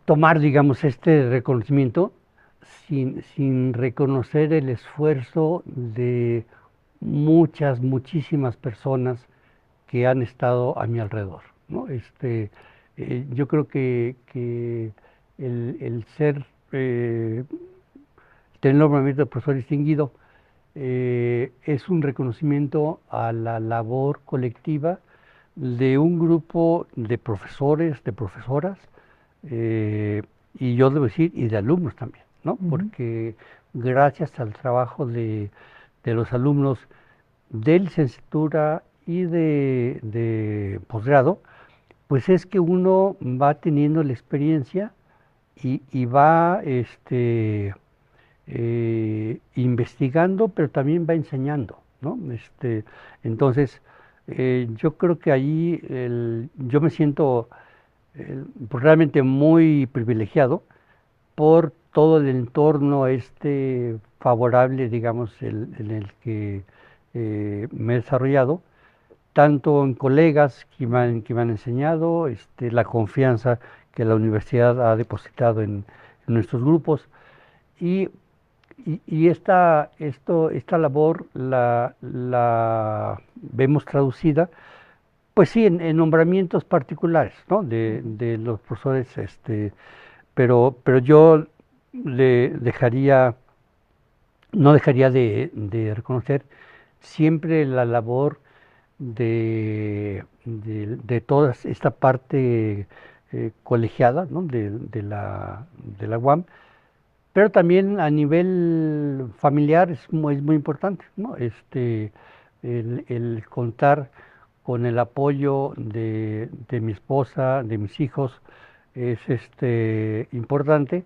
tomar, digamos, este reconocimiento sin reconocer el esfuerzo de muchísimas personas que han estado a mi alrededor, ¿no? Yo creo que el ser, tener el nombramiento de profesor distinguido es un reconocimiento a la labor colectiva de un grupo de profesores, de profesoras, eh, y yo debo decir, y de alumnos también, ¿no? Ujú. Porque gracias al trabajo de los alumnos de licenciatura y de posgrado, pues es que uno va teniendo la experiencia y va investigando, pero también va enseñando, ¿no? Entonces, yo creo que ahí yo me siento pues, realmente muy privilegiado por todo el entorno favorable, digamos, en el que me he desarrollado, tanto en colegas que me han enseñado, la confianza que la universidad ha depositado en nuestros grupos y, y esta labor la vemos traducida, pues sí, en nombramientos particulares, ¿no? De los profesores, pero yo le dejaría, no dejaría de reconocer siempre la labor de toda esta parte colegiada, ¿no? de la UAM, pero también a nivel familiar es muy importante, ¿no? El contar con el apoyo de mi esposa, de mis hijos, es importante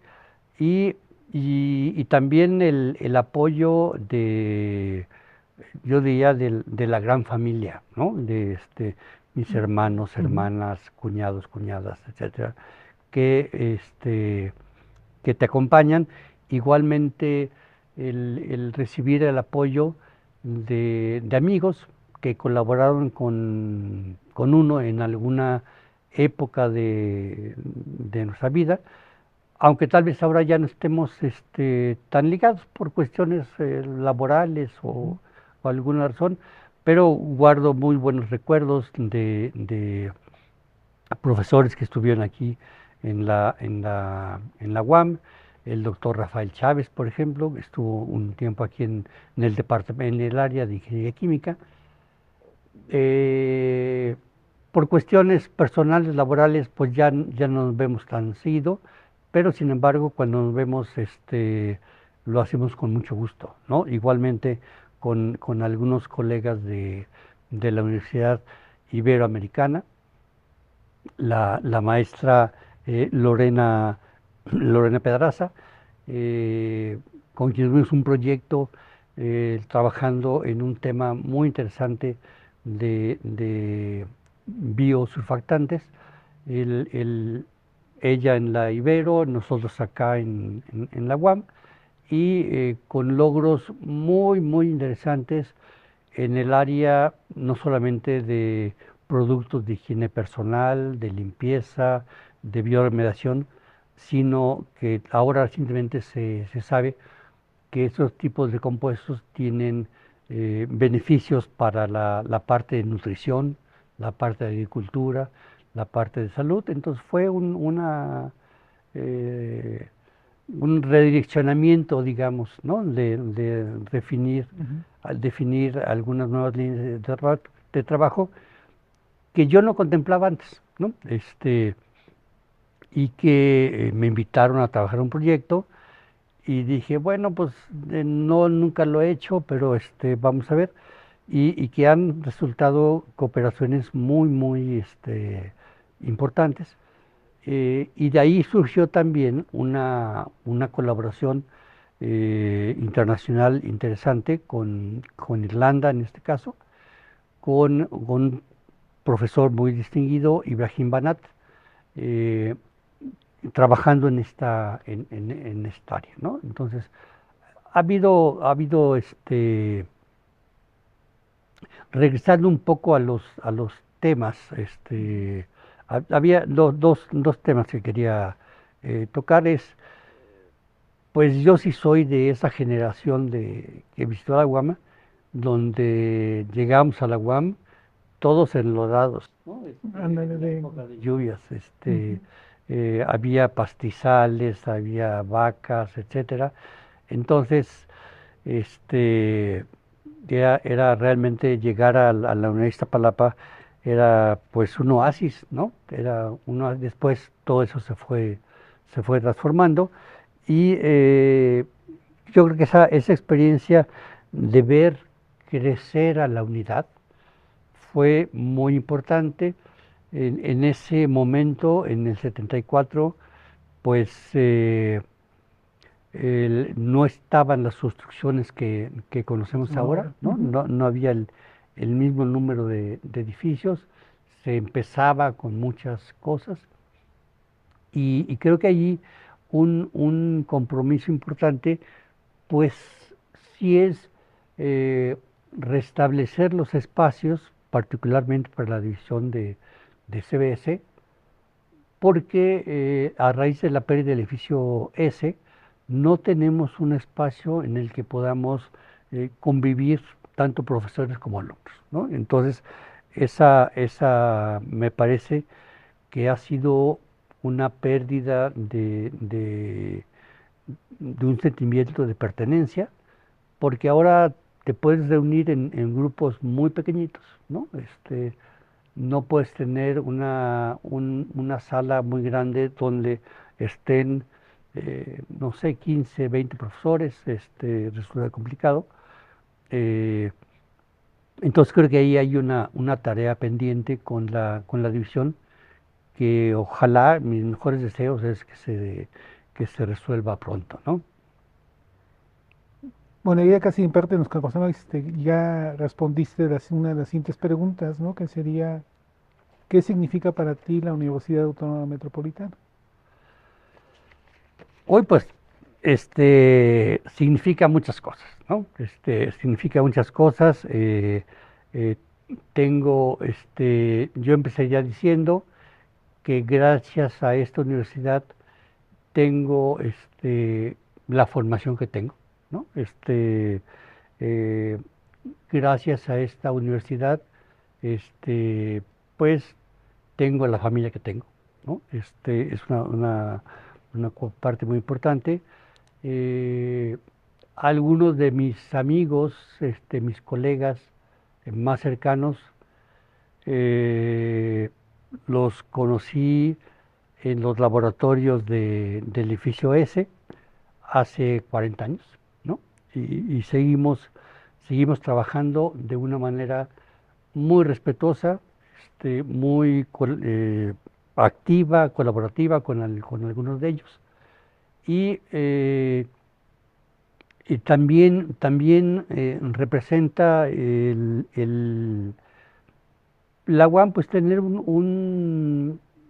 y, y también el apoyo yo diría, de la gran familia, ¿no? De mis hermanos, Ujú. hermanas, cuñados, cuñadas, etcétera, que, que te acompañan. Igualmente, el recibir el apoyo de amigos que colaboraron con uno en alguna época de nuestra vida, aunque tal vez ahora ya no estemos tan ligados por cuestiones laborales Ujú. o alguna razón, pero guardo muy buenos recuerdos de profesores que estuvieron aquí en la UAM. El doctor Rafael Chávez, por ejemplo, estuvo un tiempo aquí en el departamento, en el área de ingeniería química. Por cuestiones personales, laborales, pues ya no nos vemos tan seguido, pero sin embargo cuando nos vemos lo hacemos con mucho gusto, ¿no? Igualmente con algunos colegas de la Universidad Iberoamericana, la maestra Lorena, Lorena Pedraza, eh, con quien tuvimos un proyecto trabajando en un tema muy interesante de biosurfactantes. El- el- Ella en la Ibero, nosotros acá en la UAM, y con logros muy, muy interesantes en el área no solamente de productos de higiene personal, de limpieza, de bioremediación, sino que ahora recientemente se sabe que esos tipos de compuestos tienen beneficios para la parte de nutrición, la parte de agricultura, la parte de salud. Entonces fue eh, un redireccionamiento, digamos, ¿no? De definir, Ujú. al definir algunas nuevas líneas de trabajo que yo no contemplaba antes, ¿no? Y que me invitaron a trabajar en un proyecto y dije, bueno, pues no, nunca lo he hecho, pero vamos a ver. Y que han resultado cooperaciones muy, muy importantes. Y de ahí surgió también una colaboración internacional interesante con Irlanda, en este caso, con un profesor muy distinguido, Ibrahim Banat, eh, trabajando en esta área, ¿no? Entonces, ha habido regresando un poco a los temas, había dos temas que quería tocar. Pues yo sí soy de esa generación que visitó la UAM, donde llegamos a la UAM todos enlodados, ¿no? Ándale, En la de, época de lluvias, ujú. había pastizales, había vacas, etcétera. Entonces, este, era realmente llegar a la Universidad de Iztapalapa, era pues un oasis, ¿no? Después todo eso se fue transformando y yo creo que esa experiencia de ver crecer a la unidad fue muy importante. En ese momento, en el 74, pues no estaban las construcciones que conocemos ahora, Ahora, ¿no? ujú. No había el mismo número de edificios, se empezaba con muchas cosas y creo que allí un compromiso importante, pues sí es eh, restablecer los espacios, particularmente para la división de CBS, porque a raíz de la pérdida del edificio S, no tenemos un espacio en el que podamos convivir tanto profesores como alumnos, ¿no? Entonces, esa me parece que ha sido una pérdida de un sentimiento de pertenencia, porque ahora te puedes reunir en grupos muy pequeñitos, ¿no? No puedes tener una sala muy grande donde estén, no sé, 15, 20 profesores, resulta complicado. Eh, entonces creo que ahí hay una tarea pendiente con la división que ojalá, mis mejores deseos es que se resuelva pronto, ¿no? Bueno, ya casi en parte nos conocemos, ya respondiste una de las siguientes preguntas, ¿no? Que sería, ¿qué significa para ti la Universidad Autónoma Metropolitana? Hoy pues significa muchas cosas, ¿no? Significa muchas cosas. Eh, yo empecé ya diciendo que gracias a esta universidad tengo la formación que tengo, ¿no? Eh, Gracias a esta universidad, pues tengo la familia que tengo, ¿no? Es una parte muy importante. Eh, Algunos de mis amigos, mis colegas más cercanos, eh, los conocí en los laboratorios del edificio S hace 40 años, ¿no? Y seguimos trabajando de una manera muy respetuosa, muy activa, colaborativa con algunos de ellos. Y, también representa la UAM, pues tener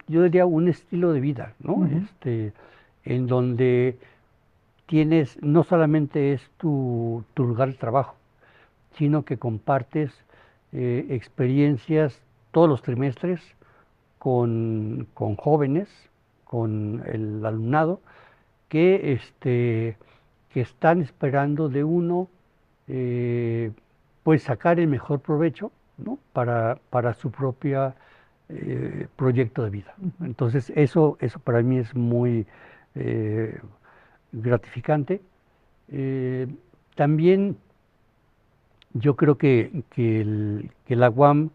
yo diría, un estilo de vida, ¿no? Ujú. En donde tienes, no solamente es tu lugar de trabajo, sino que compartes experiencias todos los trimestres con jóvenes, con el alumnado, que están esperando de uno, eh, pues sacar el mejor provecho, ¿no? Para su propia proyecto de vida. Ujú. Entonces, eso para mí es muy eh, gratificante. Eh, También yo creo que la UAM,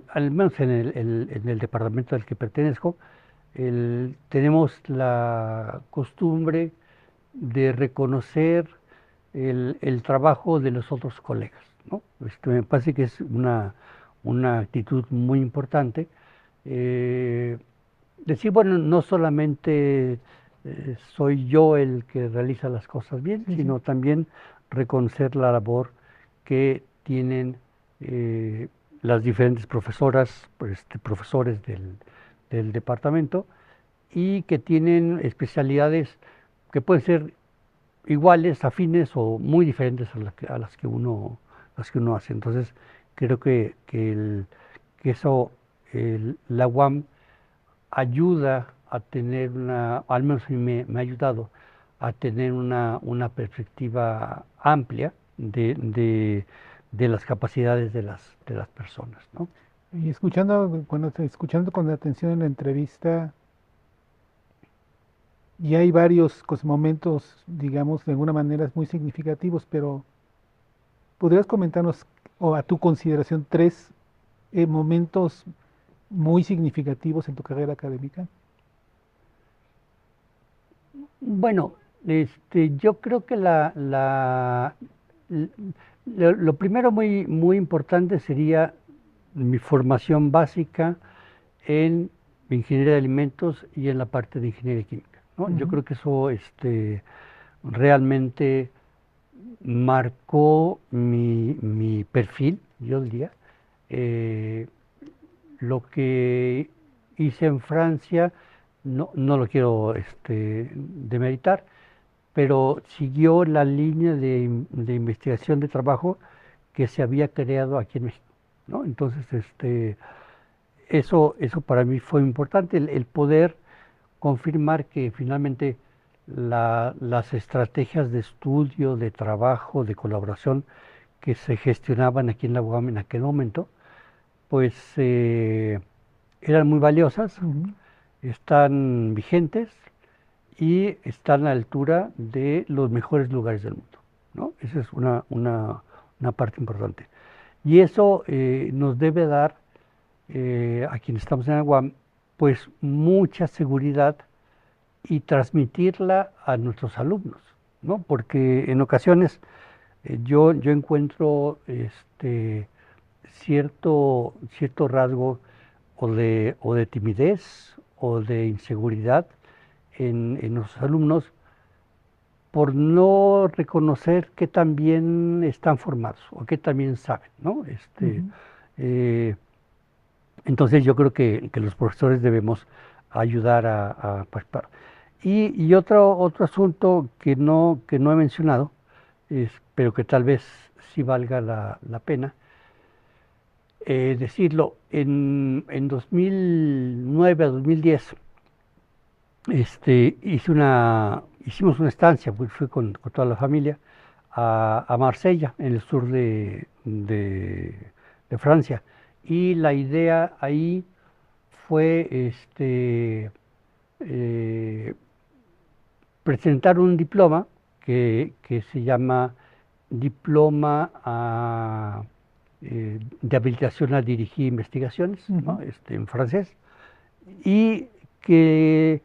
al menos en el departamento al que pertenezco, tenemos la costumbre de reconocer el trabajo de los otros colegas, ¿no? Me parece que es una actitud muy importante. eh, Decir, bueno, no solamente soy yo el que realiza las cosas bien, Sí, sí. sino también reconocer la labor que tienen eh, las diferentes profesoras, pues, profesores del departamento, y que tienen especialidades que pueden ser iguales, afines o muy diferentes a las que uno hace. Entonces, creo que eso, la UAM ayuda a tener al menos a mí me ha ayudado a tener una perspectiva amplia de las capacidades de las personas, ¿no? Y escuchando con atención en la entrevista, y hay varios momentos, digamos, de alguna manera muy significativos, pero ¿podrías comentarnos, o a tu consideración, tres momentos muy significativos en tu carrera académica? Bueno, yo creo que l- lo primero muy, muy importante sería mi formación básica en ingeniería de alimentos y en la parte de ingeniería química, ¿no? Yo Ujú. creo que eso realmente marcó mi perfil, yo diría. Eh, lo que hice en Francia, no lo quiero demeritar, pero siguió la línea de investigación de trabajo que se había creado aquí en México, ¿no? Entonces, eso para mí fue importante, el poder confirmar que finalmente las estrategias de estudio, de trabajo, de colaboración que se gestionaban aquí en la UAM en aquel momento, pues eran muy valiosas, Ujú. están vigentes y están a la altura de los mejores lugares del mundo, ¿no? Esa es una parte importante. Y eso nos debe dar, a quienes estamos en la UAM, pues mucha seguridad y transmitirla a nuestros alumnos, ¿no? Porque en ocasiones yo encuentro cierto rasgo o de timidez o de inseguridad en los alumnos por no reconocer que también están formados o que también saben, ¿no? Ujú. Eh, entonces yo creo que los profesores debemos ayudar a participar. Y otro asunto que no he mencionado, pero que tal vez sí valga la pena decirlo, en 2009 a 2010 hicimos una estancia, pues fui con toda la familia a Marsella, en el sur de Francia. Y la idea ahí fue eh, presentar un diploma que se llama Diploma de habilitación a dirigir investigaciones, Ujú. ¿no? En francés, y que,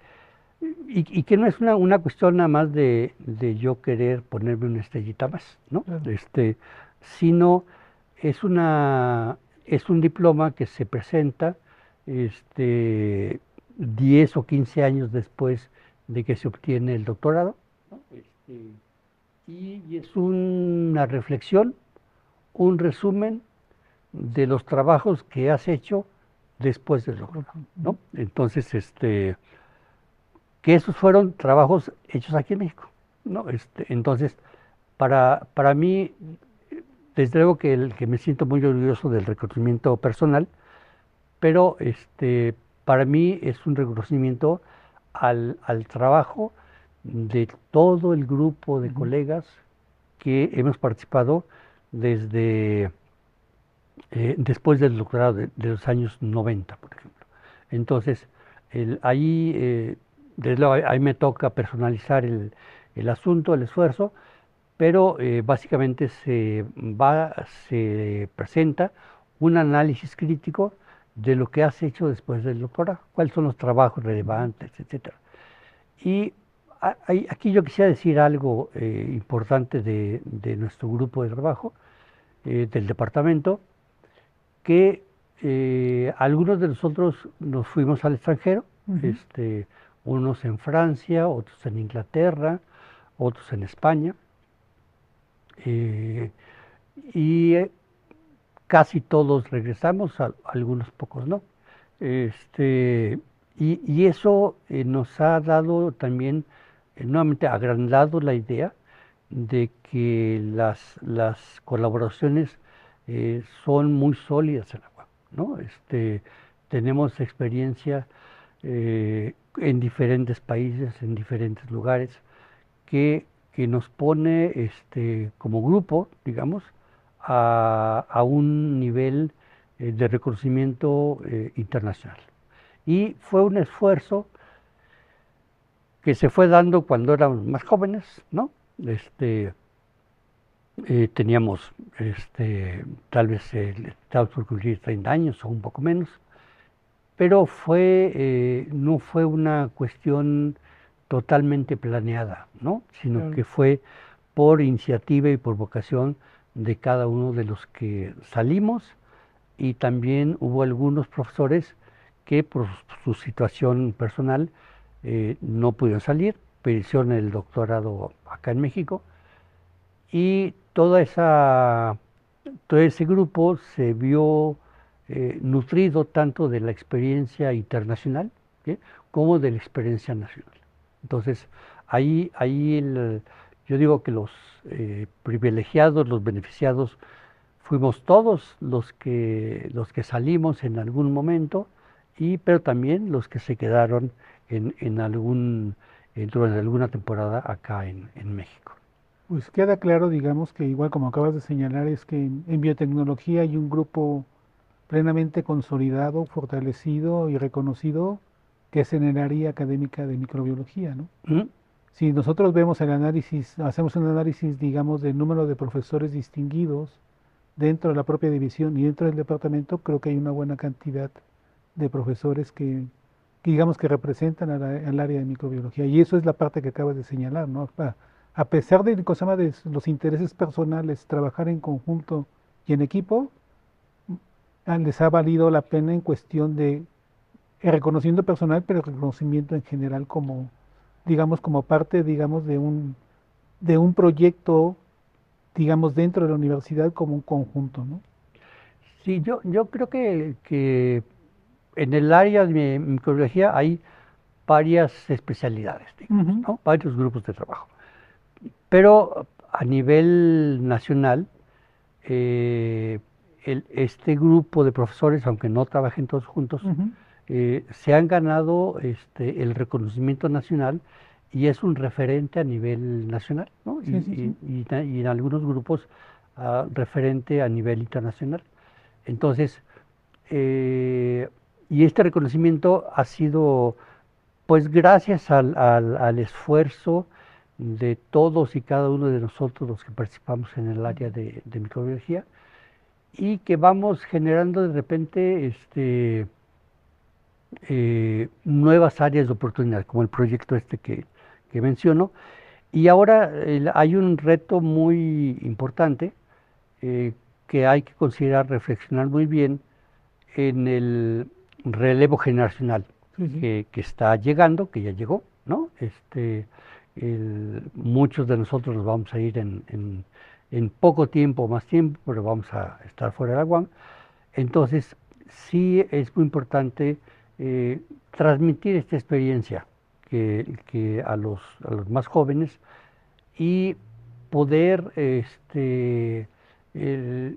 y que no es una cuestión nada más de yo querer ponerme una estrellita más, ¿no? Claro. Sino es es un diploma que se presenta este, 10 o 15 años después de que se obtiene el doctorado, ¿no? Y es una reflexión, un resumen de los trabajos que has hecho después del doctorado, ¿no? Entonces, que esos fueron trabajos hechos aquí en México, ¿no? Entonces, para mí, desde luego que me siento muy orgulloso del reconocimiento personal, pero para mí es un reconocimiento al trabajo de todo el grupo de colegas que hemos participado desde después del doctorado de los años 90, por ejemplo. Entonces, ahí, desde luego, ahí me toca personalizar el asunto, el esfuerzo, pero básicamente se presenta un análisis crítico de lo que has hecho después del doctorado, cuáles son los trabajos relevantes, etcétera. Y aquí yo quisiera decir algo importante de nuestro grupo de trabajo, del departamento, que algunos de nosotros nos fuimos al extranjero, unos en Francia, otros en Inglaterra, otros en España, eh, y casi todos regresamos, algunos pocos no. Este, y eso nos ha dado también, nuevamente agrandado la idea de que las colaboraciones son muy sólidas en la UAM, ¿no? Tenemos experiencia en diferentes países, en diferentes lugares, que nos pone como grupo, digamos, a un nivel de reconocimiento internacional. Y fue un esfuerzo que se fue dando cuando éramos más jóvenes, ¿no? Teníamos, tal vez, estábamos por cumplir 30 años o un poco menos, pero no fue una cuestión totalmente planeada, ¿no? Sino Claro. que fue por iniciativa y por vocación de cada uno de los que salimos, y también hubo algunos profesores que por su situación personal no pudieron salir, pero hicieron el doctorado acá en México, y todo ese grupo se vio nutrido tanto de la experiencia internacional, ¿sí?, como de la experiencia nacional. Entonces, yo digo que los privilegiados, los beneficiados, fuimos todos los que salimos en algún momento, pero también los que se quedaron durante alguna temporada acá en México. Pues queda claro, digamos, que igual como acabas de señalar, es que en biotecnología hay un grupo plenamente consolidado, fortalecido y reconocido, que es en el área académica de microbiología, ¿no? ¿Mm? Si nosotros vemos el análisis, hacemos un análisis, digamos, del número de profesores distinguidos dentro de la propia división y dentro del departamento, creo que hay una buena cantidad de profesores que digamos que representan al área de microbiología. Y eso es la parte que acabas de señalar, ¿no? A pesar de, cosa más, de los intereses personales, trabajar en conjunto y en equipo, les ha valido la pena en cuestión de el reconocimiento personal, pero el reconocimiento en general como, digamos, como parte, digamos, de un proyecto, digamos, dentro de la universidad como un conjunto, ¿no? Sí, yo creo que en el área de microbiología hay varias especialidades, digamos, Ujú, ¿no? Varios grupos de trabajo. Pero a nivel nacional, eh, este grupo de profesores, aunque no trabajen todos juntos, ujú. se han ganado el reconocimiento nacional y es un referente a nivel nacional, ¿no? Sí, sí, sí. Y en algunos grupos referente a nivel internacional. Entonces, eh, y este reconocimiento ha sido, pues, gracias al esfuerzo de todos y cada uno de nosotros los que participamos en el área de microbiología, y que vamos generando de repente nuevas áreas de oportunidad, como el proyecto que menciono. Y ahora hay un reto muy importante eh, que hay que considerar, reflexionar muy bien en el relevo generacional Sí, sí. que está llegando, que ya llegó, ¿no? Muchos de nosotros nos vamos a ir en poco tiempo, más tiempo, pero vamos a estar fuera de la UAM. Entonces, sí es muy importante transmitir esta experiencia que a los más jóvenes y poder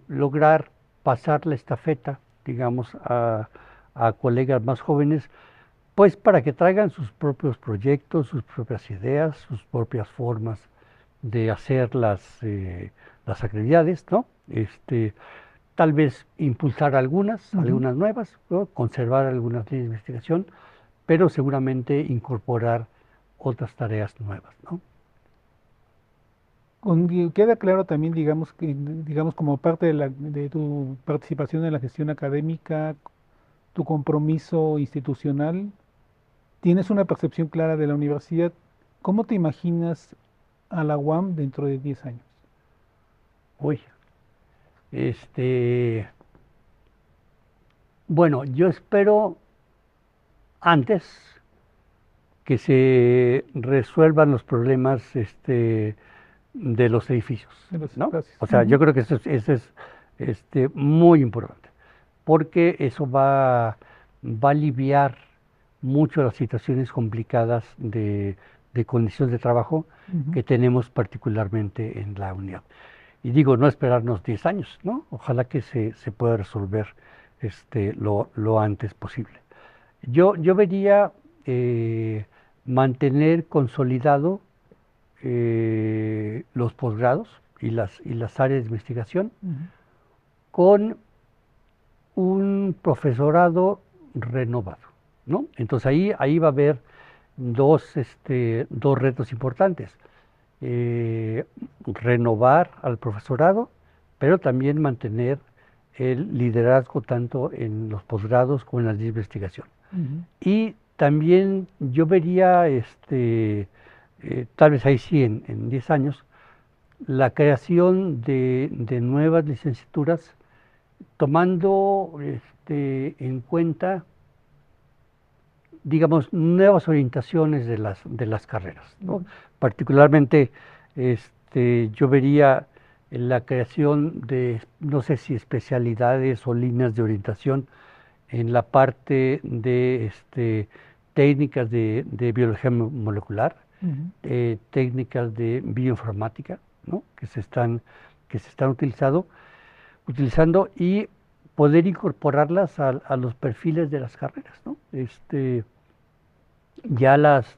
lograr pasar la estafeta, digamos, a colegas más jóvenes, pues para que traigan sus propios proyectos, sus propias ideas, sus propias formas de hacer las actividades, ¿no? Tal vez impulsar Ujú. algunas nuevas, ¿no? Conservar algunas líneas de investigación, pero seguramente incorporar otras tareas nuevas, ¿no? Queda claro también, digamos, que, digamos, como parte de tu participación en la gestión académica, tu compromiso institucional, tienes una percepción clara de la universidad. ¿Cómo te imaginas a la UAM dentro de 10 años? Uy, este, bueno, yo espero antes que se resuelvan los problemas de los edificios, De los ¿no? espacios. O sea, yo Ujú. creo que eso es muy importante, porque eso va a aliviar mucho las situaciones complicadas de condiciones de trabajo Ujú. que tenemos particularmente en la unidad. Y digo, no esperarnos 10 años, ¿no? Ojalá que se pueda resolver lo antes posible. Yo vería eh, mantener consolidado los posgrados y las áreas de investigación Ujú. con un profesorado renovado, ¿no? Entonces ahí va a haber dos retos importantes. Eh, Renovar al profesorado, pero también mantener el liderazgo tanto en los posgrados como en las de investigación. Ujú. Y también yo vería, tal vez ahí sí en 10 años, la creación de nuevas licenciaturas tomando en cuenta, digamos, nuevas orientaciones de las carreras, ¿no? Ujú. Particularmente, yo vería la creación de, no sé si especialidades o líneas de orientación en la parte de técnicas de biología molecular, Ujú. técnicas de bioinformática, ¿no? Que se están utilizando y poder incorporarlas a los perfiles de las carreras, ¿no? Ya las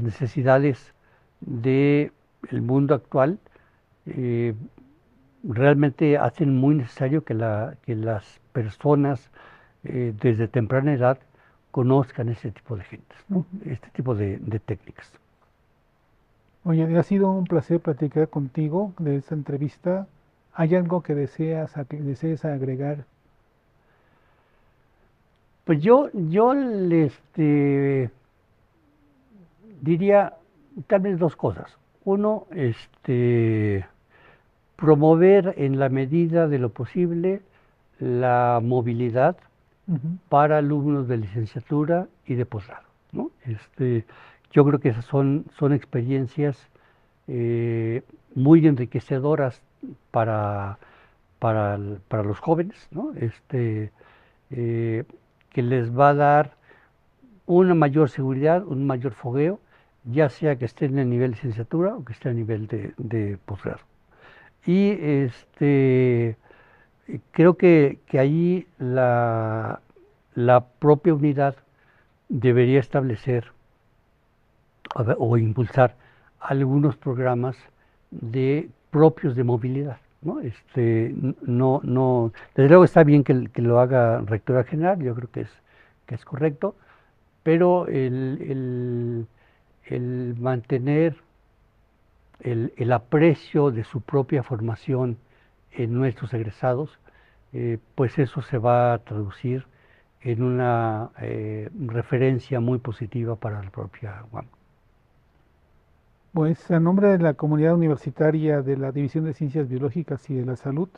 necesidades del mundo actual eh, realmente hacen muy necesario que las personas desde temprana edad conozcan este tipo de gentes, ¿no? Ujú. Este tipo de técnicas. Oye, ha sido un placer platicar contigo de esta entrevista. ¿Hay algo que desees agregar? Pues yo diría tal vez dos cosas. Uno, promover en la medida de lo posible la movilidad Ujú. para alumnos de licenciatura y de posgrado, ¿no? Yo creo que esas son experiencias eh, muy enriquecedoras para, para los jóvenes, ¿no? Eh, que les va a dar una mayor seguridad, un mayor fogueo, ya sea que estén en el nivel de licenciatura o que estén a nivel de posgrado. Y creo que ahí la propia unidad debería establecer o impulsar algunos programas propios de movilidad, ¿no? Desde luego está bien que lo haga Rectora General, yo creo que es correcto, pero el mantener el aprecio de su propia formación en nuestros egresados, pues eso se va a traducir en una referencia muy positiva para la propia UAM. Pues a nombre de la comunidad universitaria de la División de Ciencias Biológicas y de la Salud,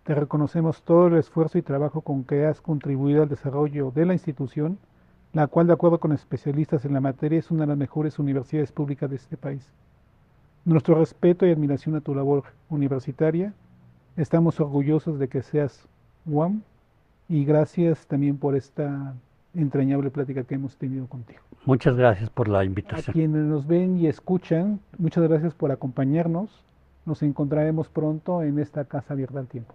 te reconocemos todo el esfuerzo y trabajo con que has contribuido al desarrollo de la institución, la cual, de acuerdo con especialistas en la materia, es una de las mejores universidades públicas de este país. Nuestro respeto y admiración a tu labor universitaria. Estamos orgullosos de que seas UAM y gracias también por esta entrañable plática que hemos tenido contigo. Muchas gracias por la A invitación. quienes nos ven y escuchan, muchas gracias por acompañarnos. Nos encontraremos pronto en esta Casa Abierta al Tiempo.